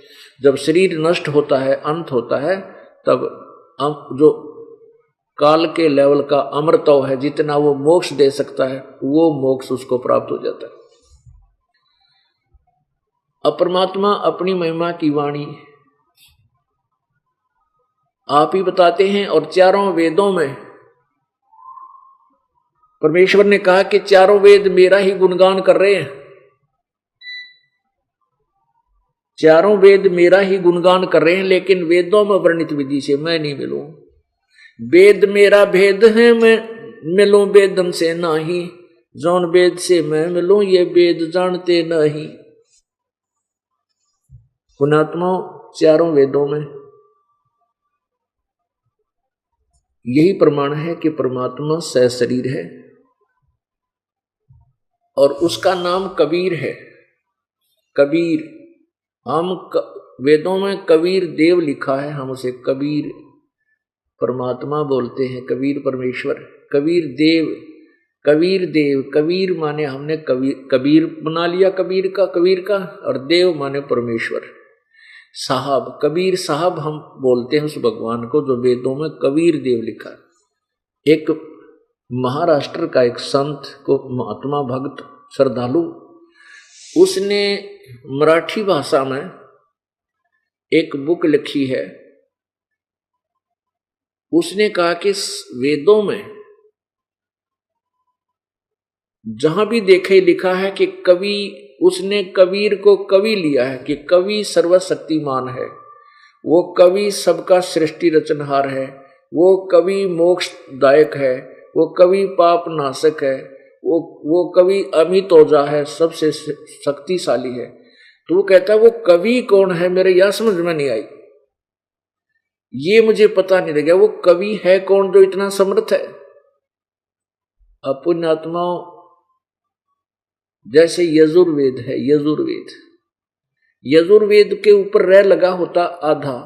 जब शरीर नष्ट होता है, अंत होता है, तब जो काल के लेवल का अमृतव है, जितना वो मोक्ष दे सकता है, वो मोक्ष उसको प्राप्त हो जाता है। अब परमात्मा अपनी महिमा की वाणी आप ही बताते हैं, और चारों वेदों में परमेश्वर ने कहा कि चारों वेद मेरा ही गुणगान कर रहे हैं, चारों वेद मेरा ही गुणगान कर रहे हैं, लेकिन वेदों में वर्णित विधि से मैं नहीं मिलूं। वेद मेरा भेद है, मैं मिलूं वेदन से नाही, जौन वेद से मैं मिलूं ये वेद जानते नहीं। पुणात्मा चारों वेदों में यही प्रमाण है कि परमात्मा सहशरीर है, और उसका नाम कबीर है। कबीर, हम वेदों में कबीर देव लिखा है, हम उसे कबीर परमात्मा बोलते हैं, कबीर परमेश्वर, कबीर देव, कबीर देव, कबीर माने हमने कबीर बना लिया कबीर का, और देव माने परमेश्वर। साहब, कबीर साहब हम बोलते हैं उस भगवान को जो वेदों में कबीर देव लिखा है। एक महाराष्ट्र का एक संत को, महात्मा भक्त श्रद्धालु, उसने मराठी भाषा में एक बुक लिखी है। उसने कहा कि वेदों में जहां भी देखे लिखा है कि कवि, उसने कबीर को कवि लिया है कि कवि सर्वशक्तिमान है, वो कवि सबका सृष्टि रचनहार है, वो कवि मोक्षदायक है, वो कवि पाप नाशक है, वो कवि अमित ओजा है, सबसे शक्तिशाली है। तो वो कहता है वो कवि कौन है, मेरे यह समझ में नहीं आई, ये मुझे पता नहीं लगा वो कवि है कौन जो इतना समर्थ है। अब पुण्यात्माओं, जैसे यजुर्वेद है, यजुर्वेद के ऊपर रह लगा होता आधा,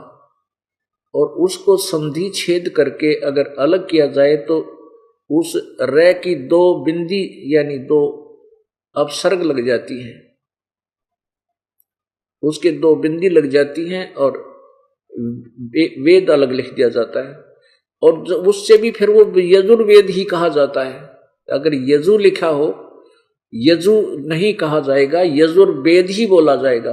और उसको संधि छेद करके अगर अलग किया जाए तो उस रे की 2 बिंदी यानी 2 अपसर्ग लग जाती हैं, उसके 2 बिंदी लग जाती हैं और वेद अलग लिख दिया जाता है, और उससे भी फिर वो यजुर्वेद ही कहा जाता है। अगर यजु लिखा हो, यजु नहीं कहा जाएगा, यजुर्वेद ही बोला जाएगा।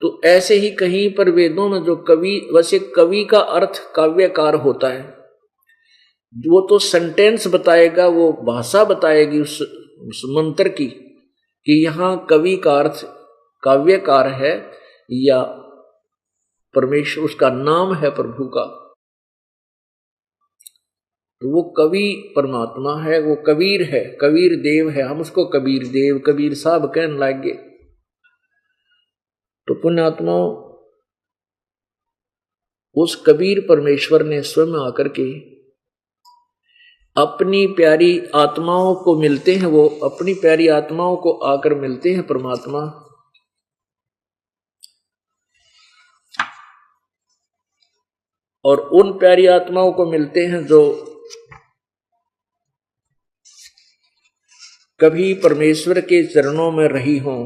तो ऐसे ही कहीं पर वेदों में जो कवि, वैसे कवि का अर्थ काव्यकार होता है, वो तो सेंटेंस बताएगा, वो भाषा बताएगी उस मंत्र की कि यहाँ कवि का अर्थ काव्यकार है या परमेश्वर, उसका नाम है प्रभु का। तो वो कवि परमात्मा है, वो कबीर है, कबीर देव है, हम उसको कबीर देव, कबीर साहब कहने लगे। तो पुण्यात्माओं, उस कबीर परमेश्वर ने स्वयं आकर के अपनी प्यारी आत्माओं को मिलते हैं, वो अपनी प्यारी आत्माओं को आकर मिलते हैं परमात्मा। और उन प्यारी आत्माओं को मिलते हैं जो कभी परमेश्वर के चरणों में रही हों।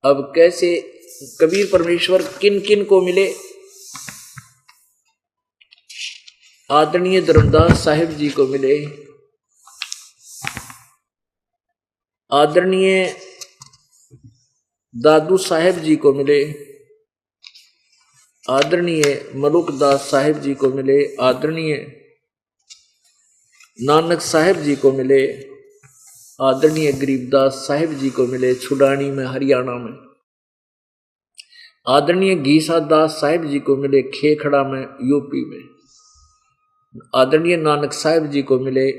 अब कैसे कबीर परमेश्वर किन किन को मिले? आदरणीय धर्मदास साहिब जी को मिले, आदरणीय दादू साहेब जी को मिले, आदरणीय मलुकदास साहिब जी को मिले, आदरणीय नानक साहिब जी को मिले, आदरणीय गरीबदास साहिब जी को मिले छुडानी में हरियाणा में, आदरणीय घीसा दास साहिब जी को मिले खेखड़ा में यूपी में, आदरणीय नानक साहिब जी को मिले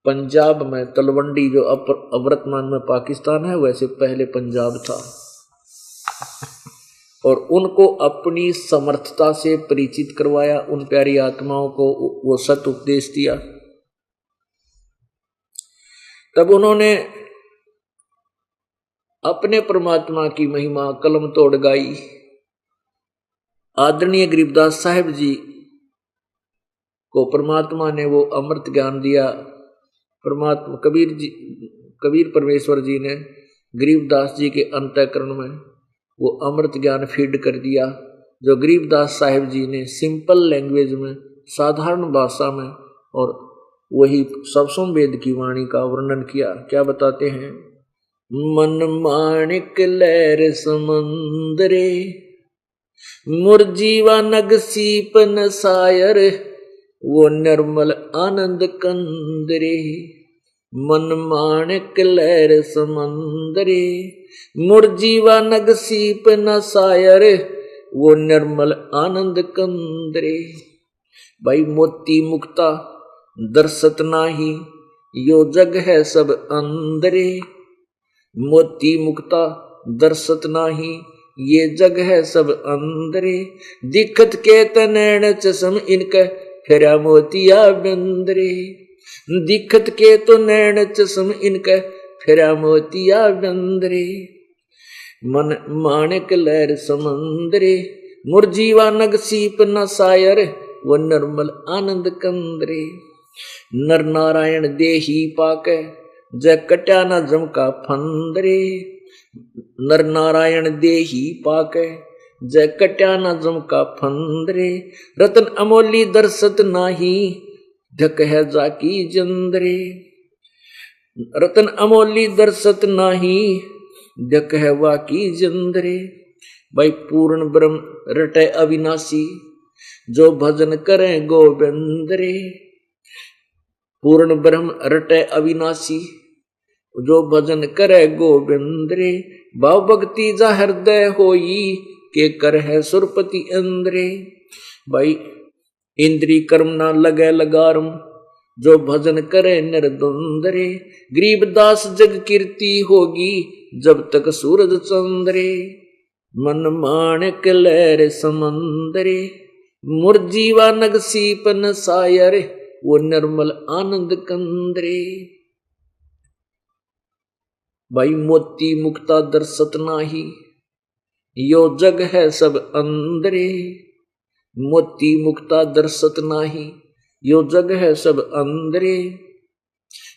पंजाब में तलवंडी, जो अब वर्तमान में पाकिस्तान है, वैसे पहले पंजाब था। और उनको अपनी समर्थता से परिचित करवाया, उन प्यारी आत्माओं को वो सत उपदेश दिया। तब उन्होंने अपने परमात्मा की महिमा कलम तोड़ गाई। आदरणीय गरीबदास साहिब जी को परमात्मा ने वो अमृत ज्ञान दिया। परमात्मा कबीर परमेश्वर जी ने गरीबदास जी के अंतःकरण में वो अमृत ज्ञान फीड कर दिया, जो गरीबदास साहिब जी ने सिंपल लैंग्वेज में, साधारण भाषा में, और वही सबसों वेद की वाणी का वर्णन किया। क्या बताते हैं? मन माणिक लहर समंदरे, मुरजीवा नग सीप नसायर, वो निर्मल आनंद कंदरे। मन माणिक लहर समंदरे, मुरजीवा नग सीप नसायर, वो निर्मल आनंद कंदरे। भाई मोती मुक्ता दर्शत नाही, यो जग है सब अंदरे। मोती मुक्ता दर्शत नाही, ये जग है सब अंदरे। दिखत के तनैण चसम इनके, फेरा मोतिया बंदरे। दिखत के तो नैण चसम इनके, फेरा मोतिया बंदरे। मन माणिक लहर समंदरे, मुरजीवा नग सीप न सायर, वो निर्मल आनंद कंदरे। नर नारायण देही पाके, जय कट्या न जम का फंदरे। नर नारायण देही पाके, जय कट्या न जम का फंदरे। रतन अमोली दर्शत नाही, ढक है जाकी जंदरे। रतन अमोली दर्शत नाही, ढक है वाकी जंदरे। भाई पूर्ण ब्रह्म रटे अविनाशी, जो भजन करें गोविंदरे। पूर्ण ब्रह्म रटे अविनाशी, जो भजन करे गोविंदरे। भाव भक्ति जा हृदय होई, के कर है सुरपति इंद्रे। भाई इंद्री कर्म ना लगे लगारम, जो भजन करे निर्द्वंद्व। गरीबदास जग कीर्ति होगी, जब तक सूरज चंद्रे। मन माणिक लहर समंदरे, मुरजीवा नग सीपन सायर, वो निर्मल आनंद कंदरे। भाई मोती मुक्ता दर्शत नाही, यो जग है सब अंदरे। मोती मुक्ता दर्शत नाही, यो जग है सब अंदरे।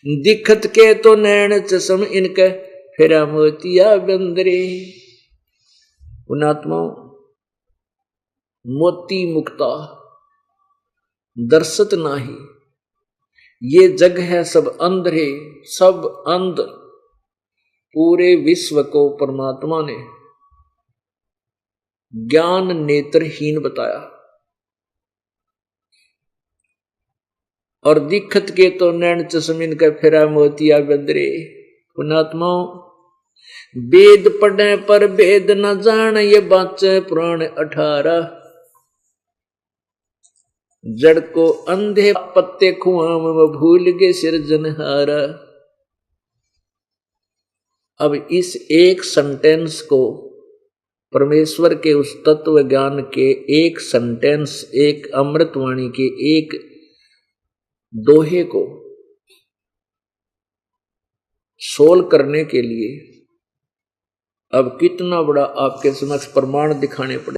दिखत के तो नैन चसम इनके, फेरा मोतिया बंदरे। उन आत्माओं मोती मुक्ता दर्शत नाही, ये जग है सब अंधरे, सब अंध। पूरे विश्व को परमात्मा ने ज्ञान नेत्रहीन बताया। और दिखत के तो नैन चश्मिन के फेरा मोतिया बंदरे। पुणात्माओं वेद पढ़े पर वेद न जान, ये बाचे पुराण 18। जड़ को अंधे पत्ते खुआम, वो भूल गए सिरजनहारा। अब इस एक सेंटेंस को, परमेश्वर के उस तत्व ज्ञान के एक सेंटेंस, एक अमृतवाणी के एक दोहे को सोल करने के लिए अब कितना बड़ा आपके समक्ष प्रमाण दिखाने पड़े।